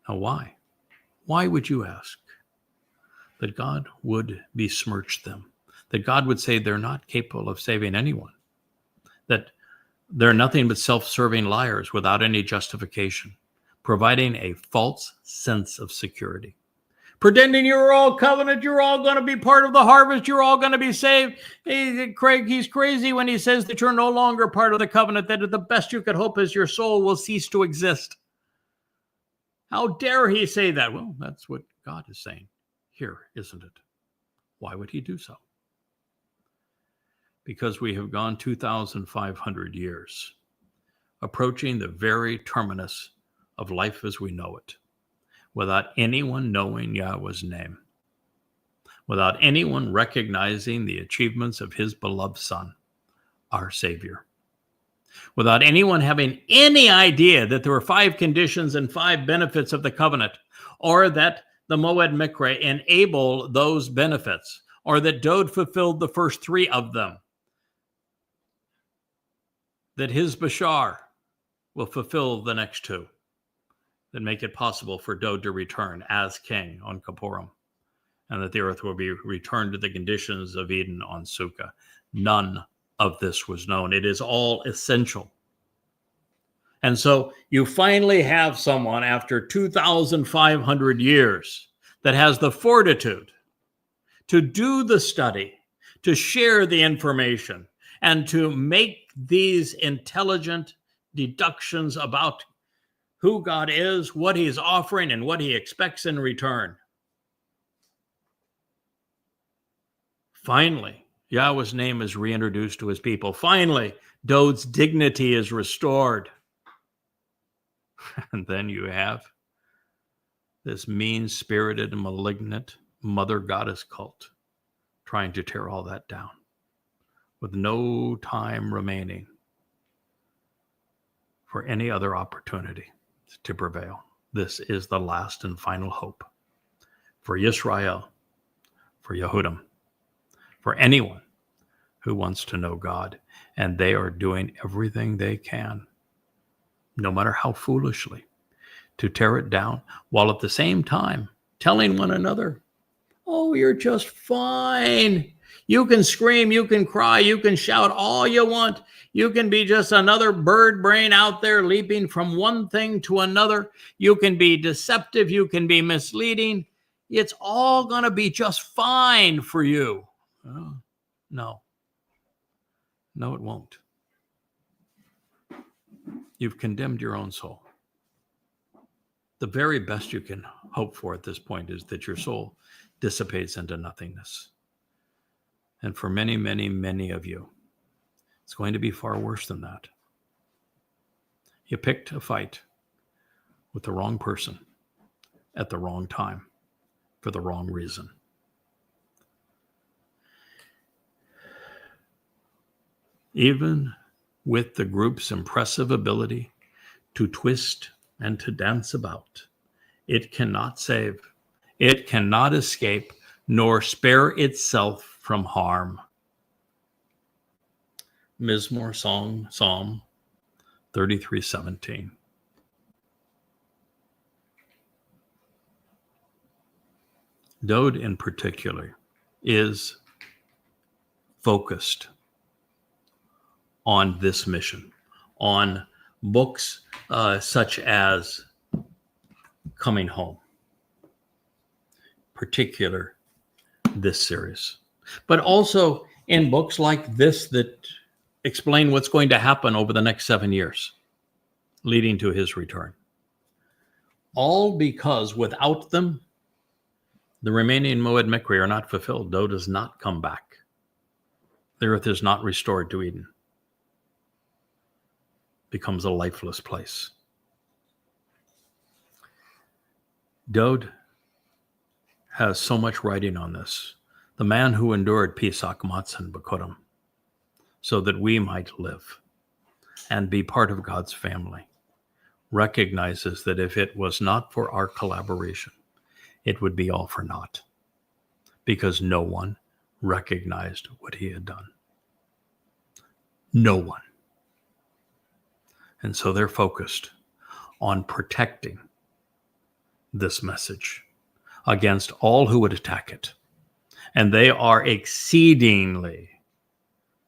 S1: Now, why? Why would you ask? That God would besmirch them, that God would say they're not capable of saving anyone, that they're nothing but self-serving liars without any justification, providing a false sense of security, pretending you're all covenant, you're all going to be part of the harvest, you're all going to be saved. Hey, Craig, he's crazy when he says that you're no longer part of the covenant, that the best you could hope is your soul will cease to exist. How dare he say that? Well, that's what God is saying here, isn't it? Why would he do so? Because we have gone 2,500 years, approaching the very terminus of life as we know it, without anyone knowing Yahweh's name, without anyone recognizing the achievements of his beloved Son, our Savior, without anyone having any idea that there were 5 conditions and 5 benefits of the covenant, or that the Moed Mikra enable those benefits, or that Dowd fulfilled the first 3 of them, that his Bashar will fulfill the next 2, that make it possible for Dowd to return as king on Kipurym, and that the earth will be returned to the conditions of Eden on Sukah. None of this was known. It is all essential. And so you finally have someone after 2,500 years that has the fortitude to do the study, to share the information, and to make these intelligent deductions about who God is, what he's offering, and what he expects in return. Finally, Yahweh's name is reintroduced to his people. Finally, Dowd's dignity is restored. And then you have this mean-spirited, malignant mother goddess cult trying to tear all that down with no time remaining for any other opportunity to prevail. This is the last and final hope for Yisrael, for Yehudim, for anyone who wants to know God. And they are doing everything they can, no matter how foolishly, to tear it down, while at the same time telling one another, oh, you're just fine. You can scream, you can cry, you can shout all you want. You can be just another bird brain out there leaping from one thing to another. You can be deceptive, you can be misleading. It's all going to be just fine for you. Oh, no. No, it won't. You've condemned your own soul. The very best you can hope for at this point is that your soul dissipates into nothingness. And for many, many, many of you, it's going to be far worse than that. You picked a fight with the wrong person at the wrong time for the wrong reason. Even with the group's impressive ability to twist and to dance about, it cannot save, it cannot escape, nor spare itself from harm. Mizmor song, Psalm 33:17. Dowd in particular is focused on this mission, on books such as ComingHome, particular this series, but also in books like this that explain what's going to happen over the next 7 years, leading to his return. All because without them, the remaining Moed Mikra are not fulfilled. Dowd does not come back. The earth is not restored to Eden. Becomes a lifeless place. Dowd has so much writing on this. The man who endured Pesach, Matzah, and Bikuwrym, so that we might live and be part of God's family, recognizes that if it was not for our collaboration, it would be all for naught, because no one recognized what he had done. No one. And so they're focused on protecting this message against all who would attack it. And they are exceedingly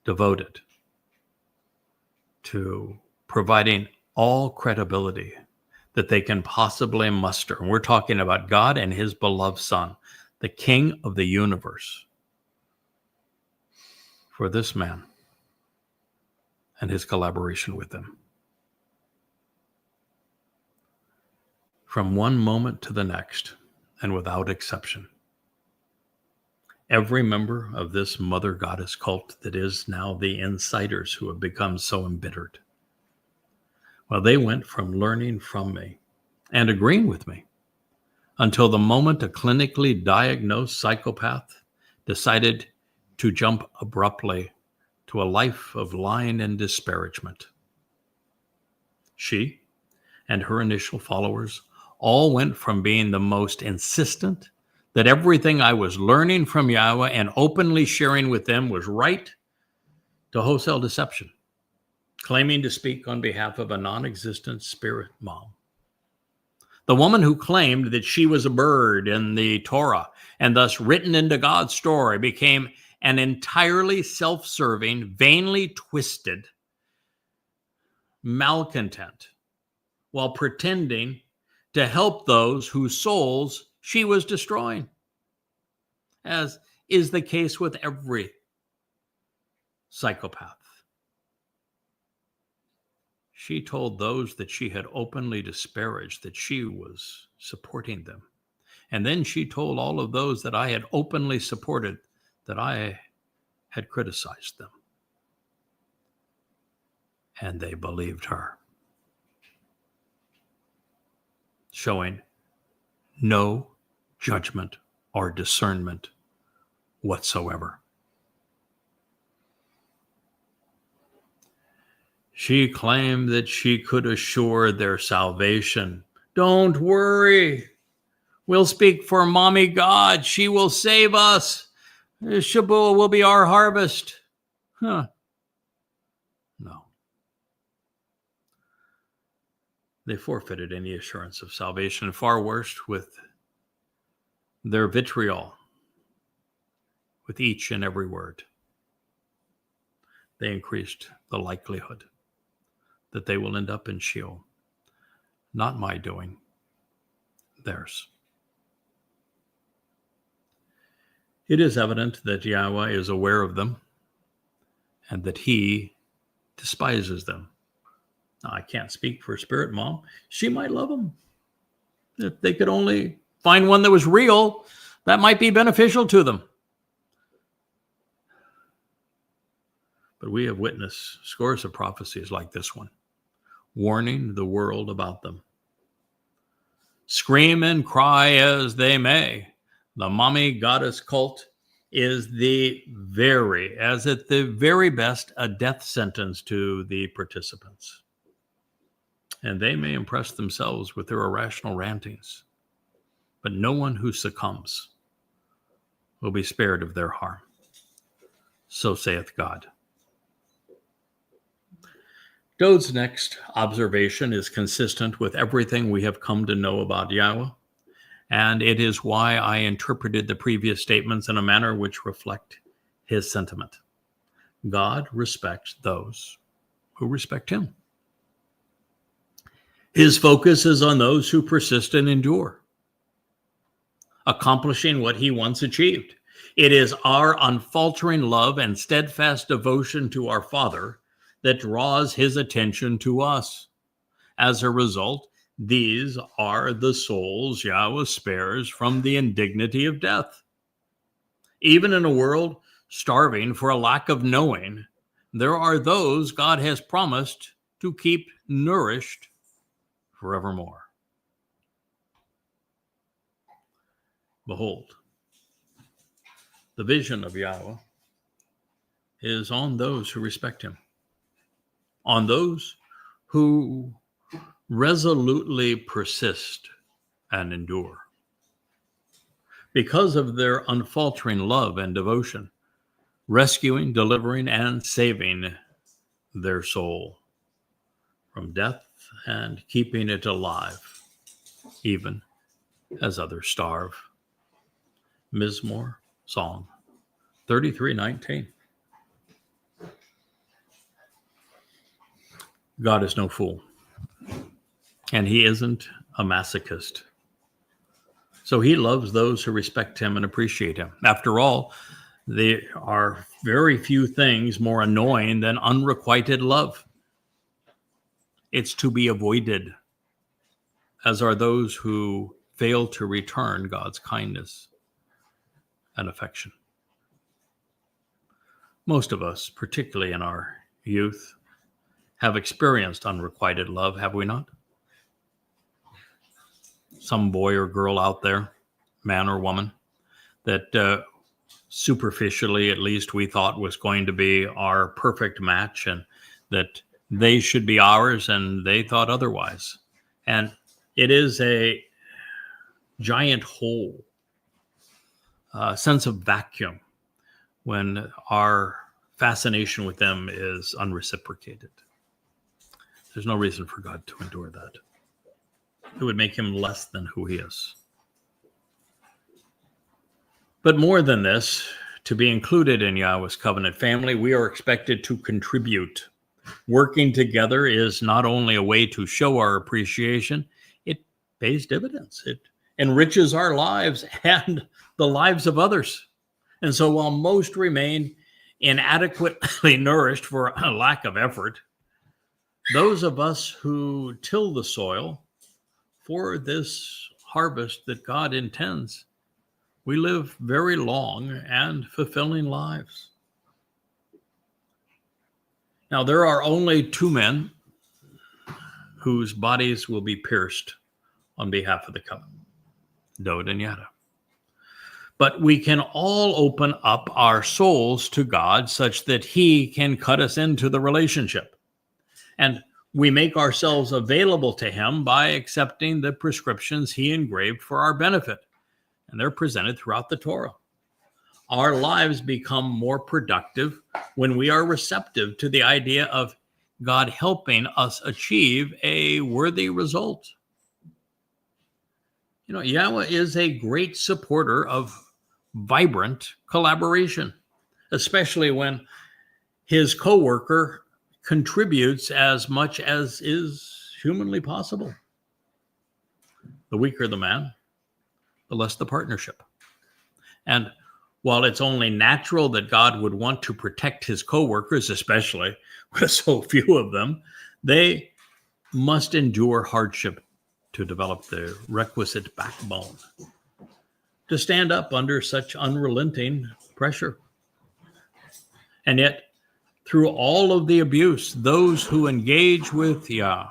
S1: devoted to providing all credibility that they can possibly muster. And we're talking about God and his beloved Son, the King of the universe, for this man and his collaboration with them. From one moment to the next, and without exception, every member of this mother goddess cult that is now the insiders who have become so embittered, well, they went from learning from me and agreeing with me until the moment a clinically diagnosed psychopath decided to jump abruptly to a life of lying and disparagement. She and her initial followers all went from being the most insistent that everything I was learning from Yahowah and openly sharing with them was right, to wholesale deception, claiming to speak on behalf of a non-existent spirit mom. The woman who claimed that she was a bird in the Towrah and thus written into God's story became an entirely self-serving, vainly twisted malcontent while pretending to help those whose souls she was destroying, as is the case with every psychopath. She told those that she had openly disparaged that she was supporting them. And then she told all of those that I had openly supported that I had criticized them. And they believed her, showing no judgment or discernment whatsoever. She claimed that she could assure their salvation. Don't worry. We'll speak for Mommy God. She will save us. Shabuah will be our harvest. No. They forfeited any assurance of salvation. Far worse, with their vitriol, with each and every word, they increased the likelihood that they will end up in Sheol. Not my doing, theirs. It is evident that Yahowah is aware of them and that he despises them. Now, I can't speak for Spirit Mom. She might love them. If they could only find one that was real, that might be beneficial to them. But we have witnessed scores of prophecies like this one, warning the world about them. Scream and cry as they may, the mommy goddess cult is at the very best, a death sentence to the participants. And they may impress themselves with their irrational rantings, but no one who succumbs will be spared of their harm. So saith God. Dowd's next observation is consistent with everything we have come to know about Yahowah, and it is why I interpreted the previous statements in a manner which reflect his sentiment. God respects those who respect him. His focus is on those who persist and endure, accomplishing what he once achieved. It is our unfaltering love and steadfast devotion to our Father that draws his attention to us. As a result, these are the souls Yahowah spares from the indignity of death. Even in a world starving for a lack of knowing, there are those God has promised to keep nourished forevermore. Behold, the vision of Yahowah is on those who respect him, on those who resolutely persist and endure. Because of their unfaltering love and devotion, rescuing, delivering, and saving their soul from death and keeping it alive, even as others starve. Mizmor, Psalm 33:19. God is no fool, and he isn't a masochist. So he loves those who respect him and appreciate him. After all, there are very few things more annoying than unrequited love. It's to be avoided, as are those who fail to return God's kindness and affection. Most of us, particularly in our youth, have experienced unrequited love, have we not? Some boy or girl out there, man or woman, that superficially, at least, we thought was going to be our perfect match, and that they should be ours, and they thought otherwise. And it is a giant hole, a sense of vacuum, when our fascination with them is unreciprocated. There's no reason for God to endure that. It would make him less than who he is. But more than this, to be included in Yahweh's covenant family, we are expected to contribute. Working together is not only a way to show our appreciation, it pays dividends. It enriches our lives and the lives of others. And so while most remain inadequately nourished for a lack of effort, those of us who till the soil for this harvest that God intends, we live very long and fulfilling lives. Now, there are only two men whose bodies will be pierced on behalf of the covenant, Dowd and Yada. But we can all open up our souls to God such that he can cut us into the relationship. And we make ourselves available to him by accepting the prescriptions he engraved for our benefit. And they're presented throughout the Torah. Our lives become more productive when we are receptive to the idea of God helping us achieve a worthy result. You know, Yahweh is a great supporter of vibrant collaboration, especially when his coworker contributes as much as is humanly possible. The weaker the man, the less the partnership. And while it's only natural that God would want to protect his coworkers, especially with so few of them, they must endure hardship to develop the requisite backbone to stand up under such unrelenting pressure. And yet, through all of the abuse, those who engage with Yah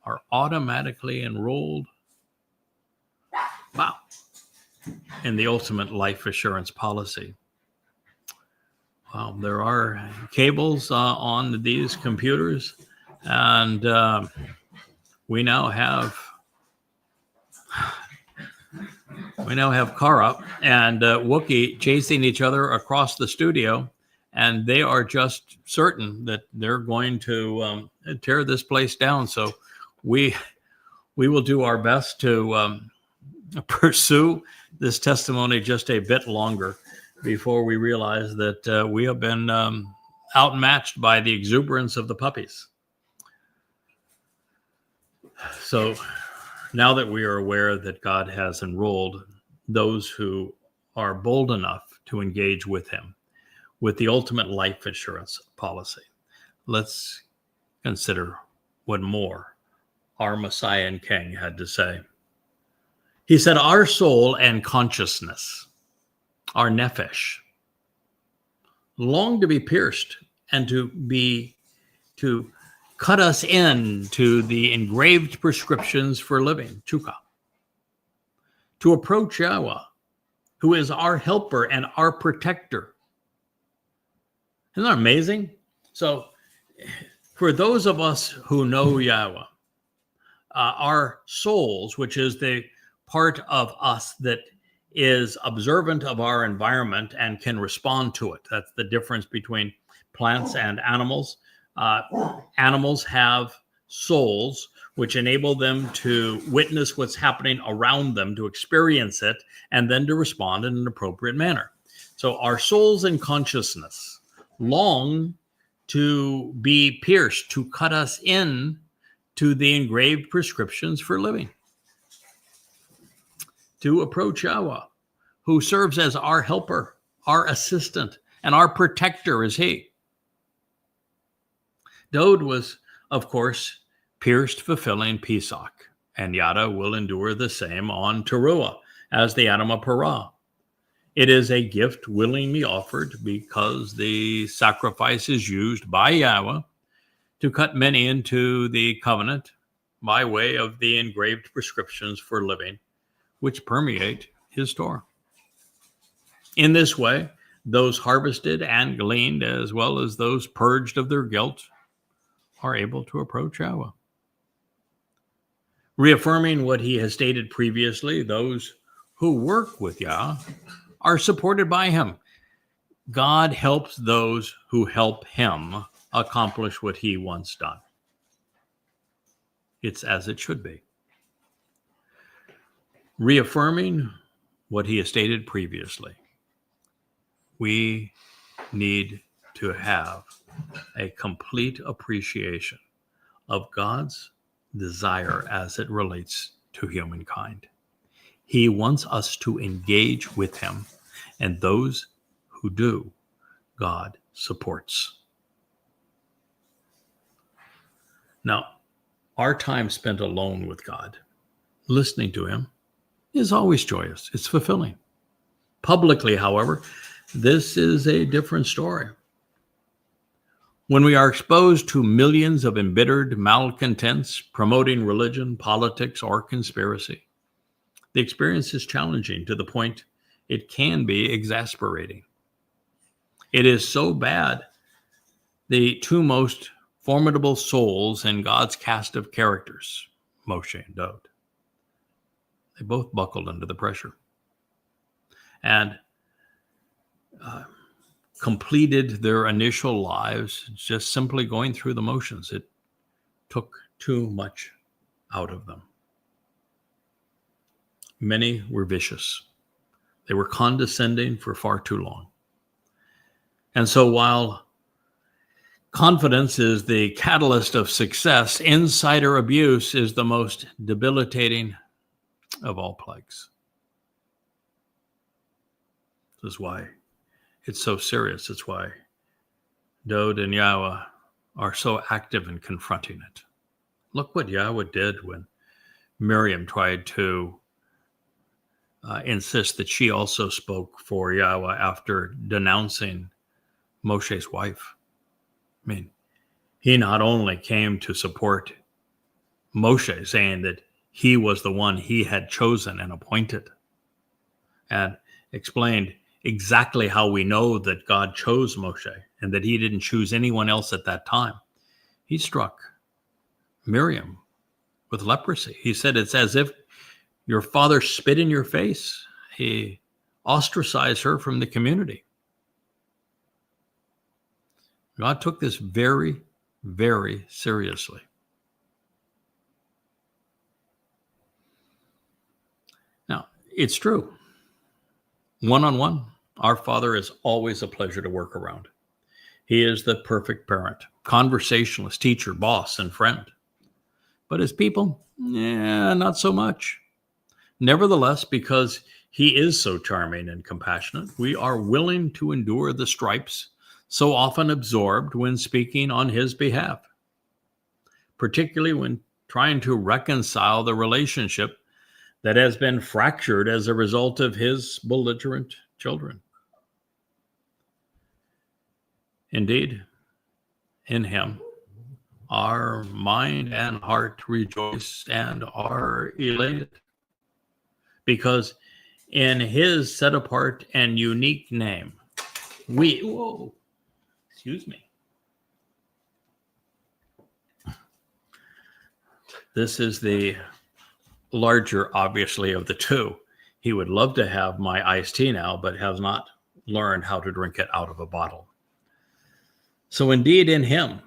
S1: are automatically enrolled, in the ultimate life assurance policy. Wow, there are cables on these computers, and we now have Kara and Wookie chasing each other across the studio, and they are just certain that they're going to tear this place down. So we will do our best to pursue this testimony just a bit longer before we realize that we have been outmatched by the exuberance of the puppies. So now that we are aware that God has enrolled those who are bold enough to engage with him with the ultimate life assurance policy, let's consider what more our Messiah and King had to say. He said, our soul and consciousness, our nephesh, long to be pierced and to cut us into the engraved prescriptions for living, Sukah, to approach Yahweh, who is our helper and our protector. Isn't that amazing? So for those of us who know Yahweh, our souls, which is the part of us that is observant of our environment and can respond to it. That's the difference between plants and animals. Animals have souls which enable them to witness what's happening around them, to experience it, and then to respond in an appropriate manner. So our souls and consciousness long to be pierced, to cut us in to the engraved prescriptions for living, to approach Yahowah, who serves as our helper, our assistant, and our protector is he. Dowd was, of course, pierced, fulfilling Pesach, and Yada will endure the same on Taruwah as the Adam of Parah. It is a gift willingly offered because the sacrifice is used by Yahowah to cut many into the covenant by way of the engraved prescriptions for living, which permeate his Torah. In this way, those harvested and gleaned, as well as those purged of their guilt, are able to approach Yahowah. Reaffirming what he has stated previously, those who work with Yah are supported by him. God helps those who help him accomplish what he wants done. It's as it should be. Reaffirming what he has stated previously, we need to have a complete appreciation of God's desire as it relates to humankind. He wants us to engage with him, and those who do, God supports. Now, our time spent alone with God, listening to him, is always joyous. It's fulfilling. Publicly, however, this is a different story. When we are exposed to millions of embittered malcontents promoting religion, politics, or conspiracy, the experience is challenging to the point it can be exasperating. It is so bad, the two most formidable souls in God's cast of characters, Moshe and Dowd, they both buckled under the pressure and completed their initial lives just simply going through the motions. It took too much out of them. Many were vicious. They were condescending for far too long. And so while confidence is the catalyst of success, insider abuse is the most debilitating of all plagues. This is why it's so serious. It's why Dowd and Yahowah are so active in confronting it. Look what Yahowah did when Miriam tried to insist that she also spoke for Yahowah after denouncing Moshe's wife. I mean, he not only came to support Moshe, saying that he was the one he had chosen and appointed, and explained exactly how we know that God chose Moshe and that he didn't choose anyone else at that time. He struck Miriam with leprosy. He said, it's as if your father spit in your face. He ostracized her from the community. God took this very, very seriously. Now, it's true. One-on-one, our Father is always a pleasure to work around. He is the perfect parent, conversationalist, teacher, boss, and friend. But as people, not so much. Nevertheless, because he is so charming and compassionate, we are willing to endure the stripes so often absorbed when speaking on his behalf, particularly when trying to reconcile the relationship that has been fractured as a result of his belligerent children. Indeed, in him, our mind and heart rejoice and are elated, because in his set apart and unique name, this is the larger, obviously, of the two. He would love to have my iced tea now, but has not learned how to drink it out of a bottle. So indeed, in him,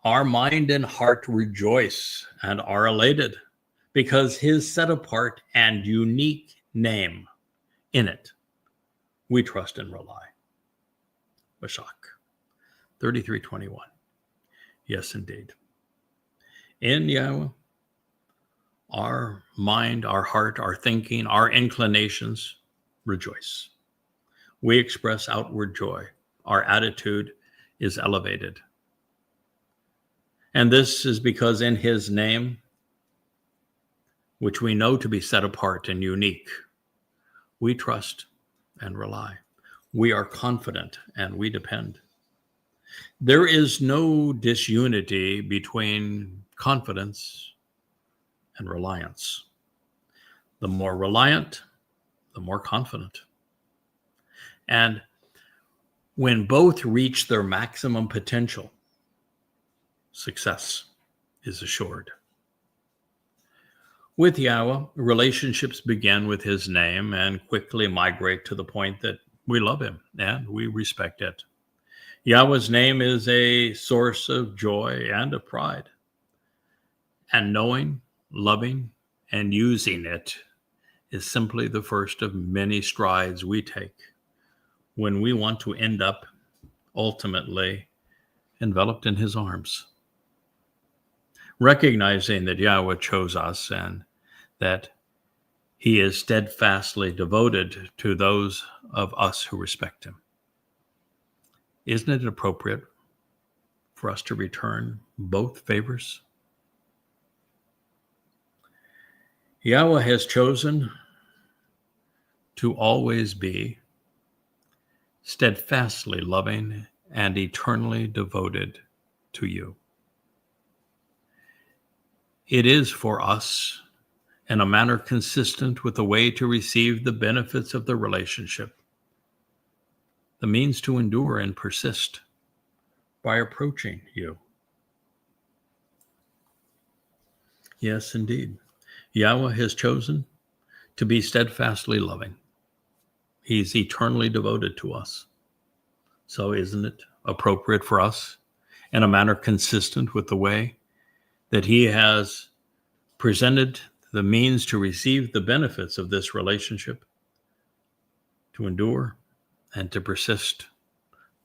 S1: Our mind and heart rejoice and are elated because his set apart and unique name, in it we trust and rely. Bashak 33:21. Yes, indeed. In Yahowah, our mind, our heart, our thinking, our inclinations rejoice. We express outward joy. Our attitude is elevated. And this is because in his name, which we know to be set apart and unique, we trust and rely. We are confident and we depend. There is no disunity between confidence and reliance. The more reliant, the more confident. And when both reach their maximum potential, success is assured. With Yahowah, relationships begin with his name and quickly migrate to the point that we love him and we respect it. Yahowah's name is a source of joy and of pride. And knowing, loving, and using it is simply the first of many strides we take when we want to end up ultimately enveloped in his arms. Recognizing that Yahowah chose us and that he is steadfastly devoted to those of us who respect him. Isn't it appropriate for us to return both favors? Yahowah has chosen to always be steadfastly loving and eternally devoted to you. It is for us in a manner consistent with the way to receive the benefits of the relationship, the means to endure and persist by approaching you. Yes, indeed. Yahowah has chosen to be steadfastly loving. He's eternally devoted to us. So isn't it appropriate for us in a manner consistent with the way that he has presented the means to receive the benefits of this relationship, to endure and to persist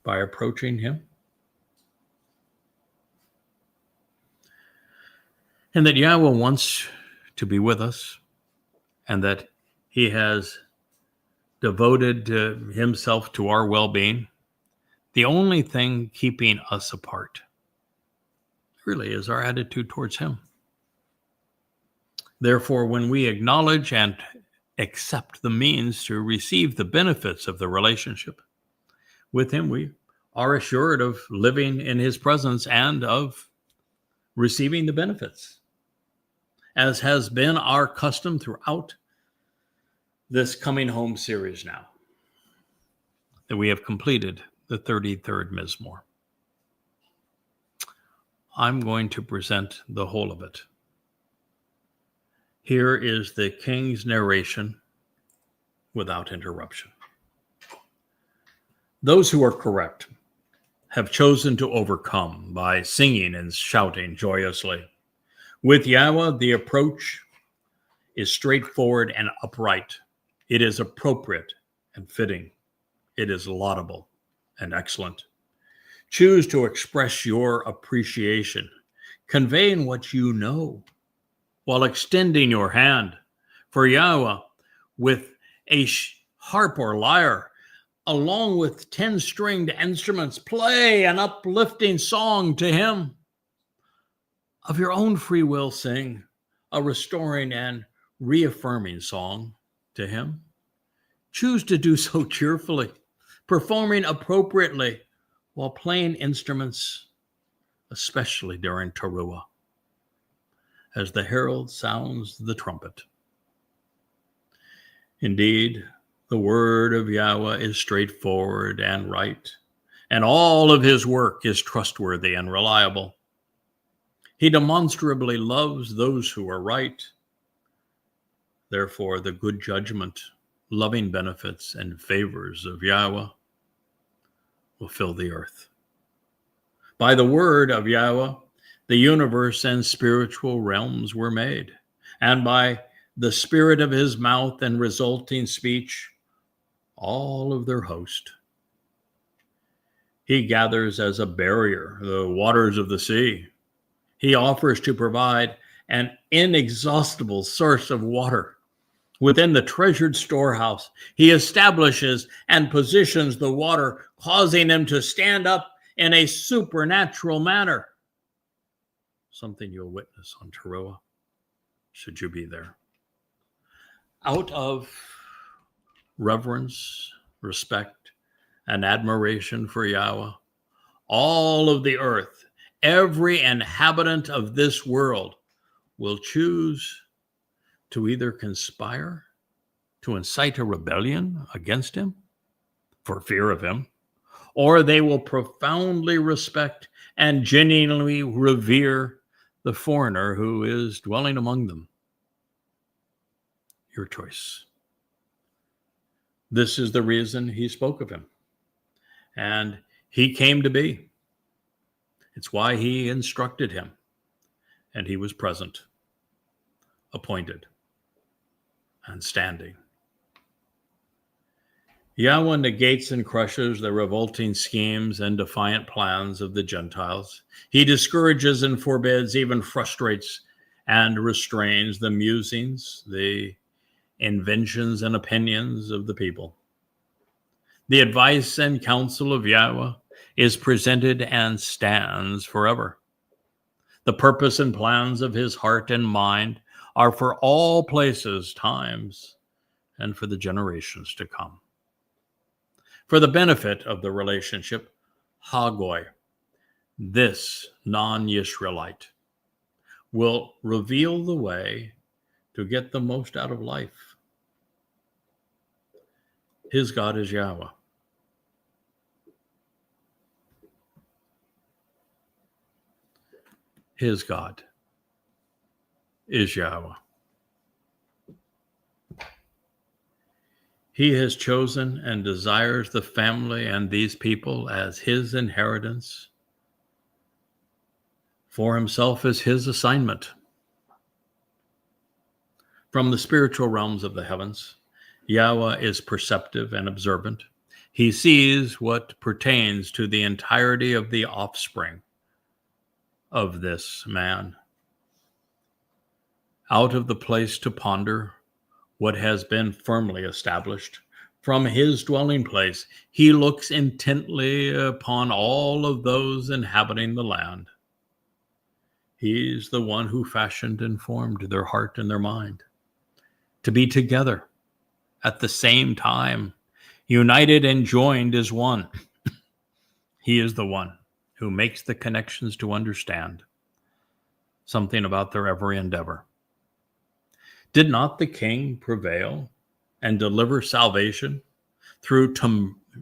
S1: by approaching him? And that Yahowah wants to be with us, and that he has devoted himself to our well-being. The only thing keeping us apart really is our attitude towards him. Therefore, when we acknowledge and accept the means to receive the benefits of the relationship with him, we are assured of living in his presence and of receiving the benefits, as has been our custom throughout this Coming Home series now, that we have completed the 33rd Mizmor. I'm going to present the whole of it. Here is the king's narration without interruption. Those who are correct have chosen to overcome by singing and shouting joyously. With Yahowah, the approach is straightforward and upright. It is appropriate and fitting. It is laudable and excellent. Choose to express your appreciation, conveying what you know, while extending your hand. For Yahowah, with a harp or lyre, along with 10-stringed instruments, play an uplifting song to him. Of your own free will, sing a restoring and reaffirming song to him. Choose to do so cheerfully, performing appropriately while playing instruments, especially during Taruwah, as the herald sounds the trumpet. Indeed, the word of Yahowah is straightforward and right, and all of his work is trustworthy and reliable. He demonstrably loves those who are right. Therefore, the good judgment, loving benefits, and favors of Yahowah will fill the earth. By the word of Yahowah, the universe and spiritual realms were made, and by the spirit of his mouth and resulting speech, all of their host. He gathers as a barrier the waters of the sea. He offers to provide an inexhaustible source of water. Within the treasured storehouse, he establishes and positions the water, causing them to stand up in a supernatural manner. Something you'll witness on Taruwah, should you be there. Out of reverence, respect, and admiration for Yahowah, all of the earth, every inhabitant of this world will choose to either conspire to incite a rebellion against him for fear of him, or they will profoundly respect and genuinely revere the foreigner who is dwelling among them. Your choice. This is the reason he spoke of him, and he came to be. It's why he instructed him, and he was present, appointed, and standing. Yahowah negates and crushes the revolting schemes and defiant plans of the Gentiles. He discourages and forbids, even frustrates and restrains the musings, the inventions and opinions of the people. The advice and counsel of Yahowah is presented and stands forever. The purpose and plans of his heart and mind are for all places, times, and for the generations to come. For the benefit of the relationship, HaGoy, this non-Yisraelite, will reveal the way to get the most out of life. His God is Yahowah. His God is Yahowah. He has chosen and desires the family and these people as his inheritance. For himself as his assignment. From the spiritual realms of the heavens, Yahowah is perceptive and observant. He sees what pertains to the entirety of the offspring of this man. Out of the place to ponder what has been firmly established, from his dwelling place, he looks intently upon all of those inhabiting the land. He's the one who fashioned and formed their heart and their mind to be together at the same time, united and joined as one. He is the one who makes the connections to understand something about their every endeavor. Did not the king prevail and deliver salvation through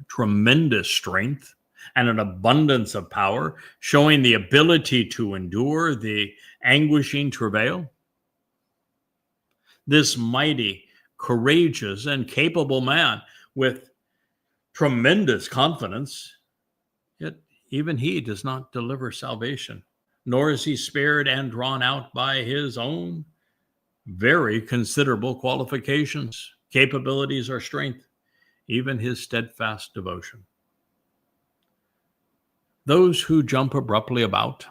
S1: tremendous strength and an abundance of power, showing the ability to endure the anguishing travail? This mighty, courageous, and capable man with tremendous confidence, yet even he does not deliver salvation, nor is he spared and drawn out by his own very considerable qualifications, capabilities, or strength, even his steadfast devotion. Those who jump abruptly about,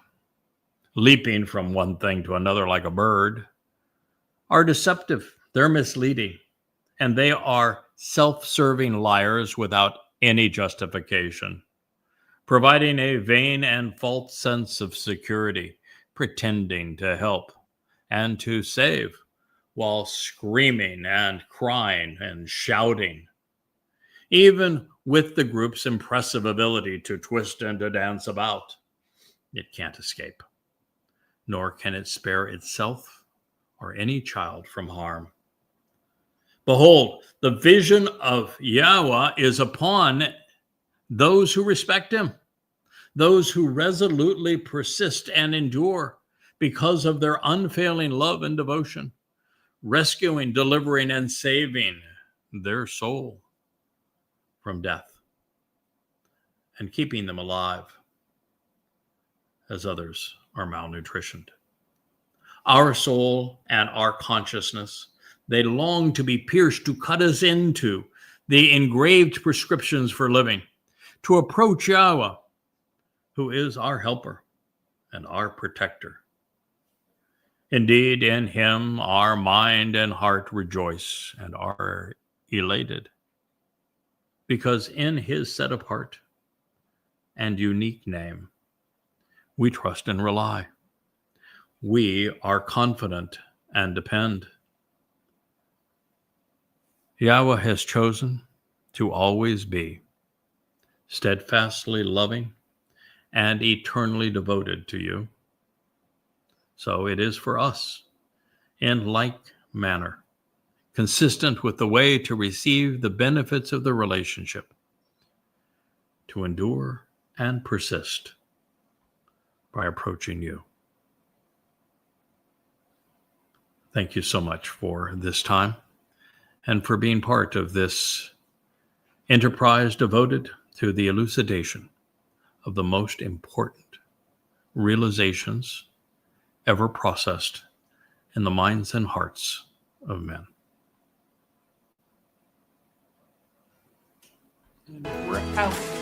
S1: leaping from one thing to another like a bird, are deceptive, they're misleading, and they are self-serving liars without any justification, providing a vain and false sense of security, pretending to help and to save, while screaming and crying and shouting. Even with the group's impressive ability to twist and to dance about, it can't escape, nor can it spare itself or any child from harm. Behold, the vision of Yahowah is upon those who respect him, those who resolutely persist and endure because of their unfailing love and devotion, rescuing, delivering, and saving their soul from death and keeping them alive as others are malnutritioned. Our soul and our consciousness, they long to be pierced to cut us into the engraved prescriptions for living, to approach Yahowah, who is our helper and our protector. Indeed, in him our mind and heart rejoice and are elated, because in his set apart and unique name, we trust and rely. We are confident and depend. Yahowah has chosen to always be steadfastly loving and eternally devoted to you. So it is for us, in like manner, consistent with the way to receive the benefits of the relationship, to endure and persist by approaching you. Thank you so much for this time and for being part of this enterprise devoted to the elucidation of the most important realizations ever processed in the minds and hearts of men.
S2: And we're out.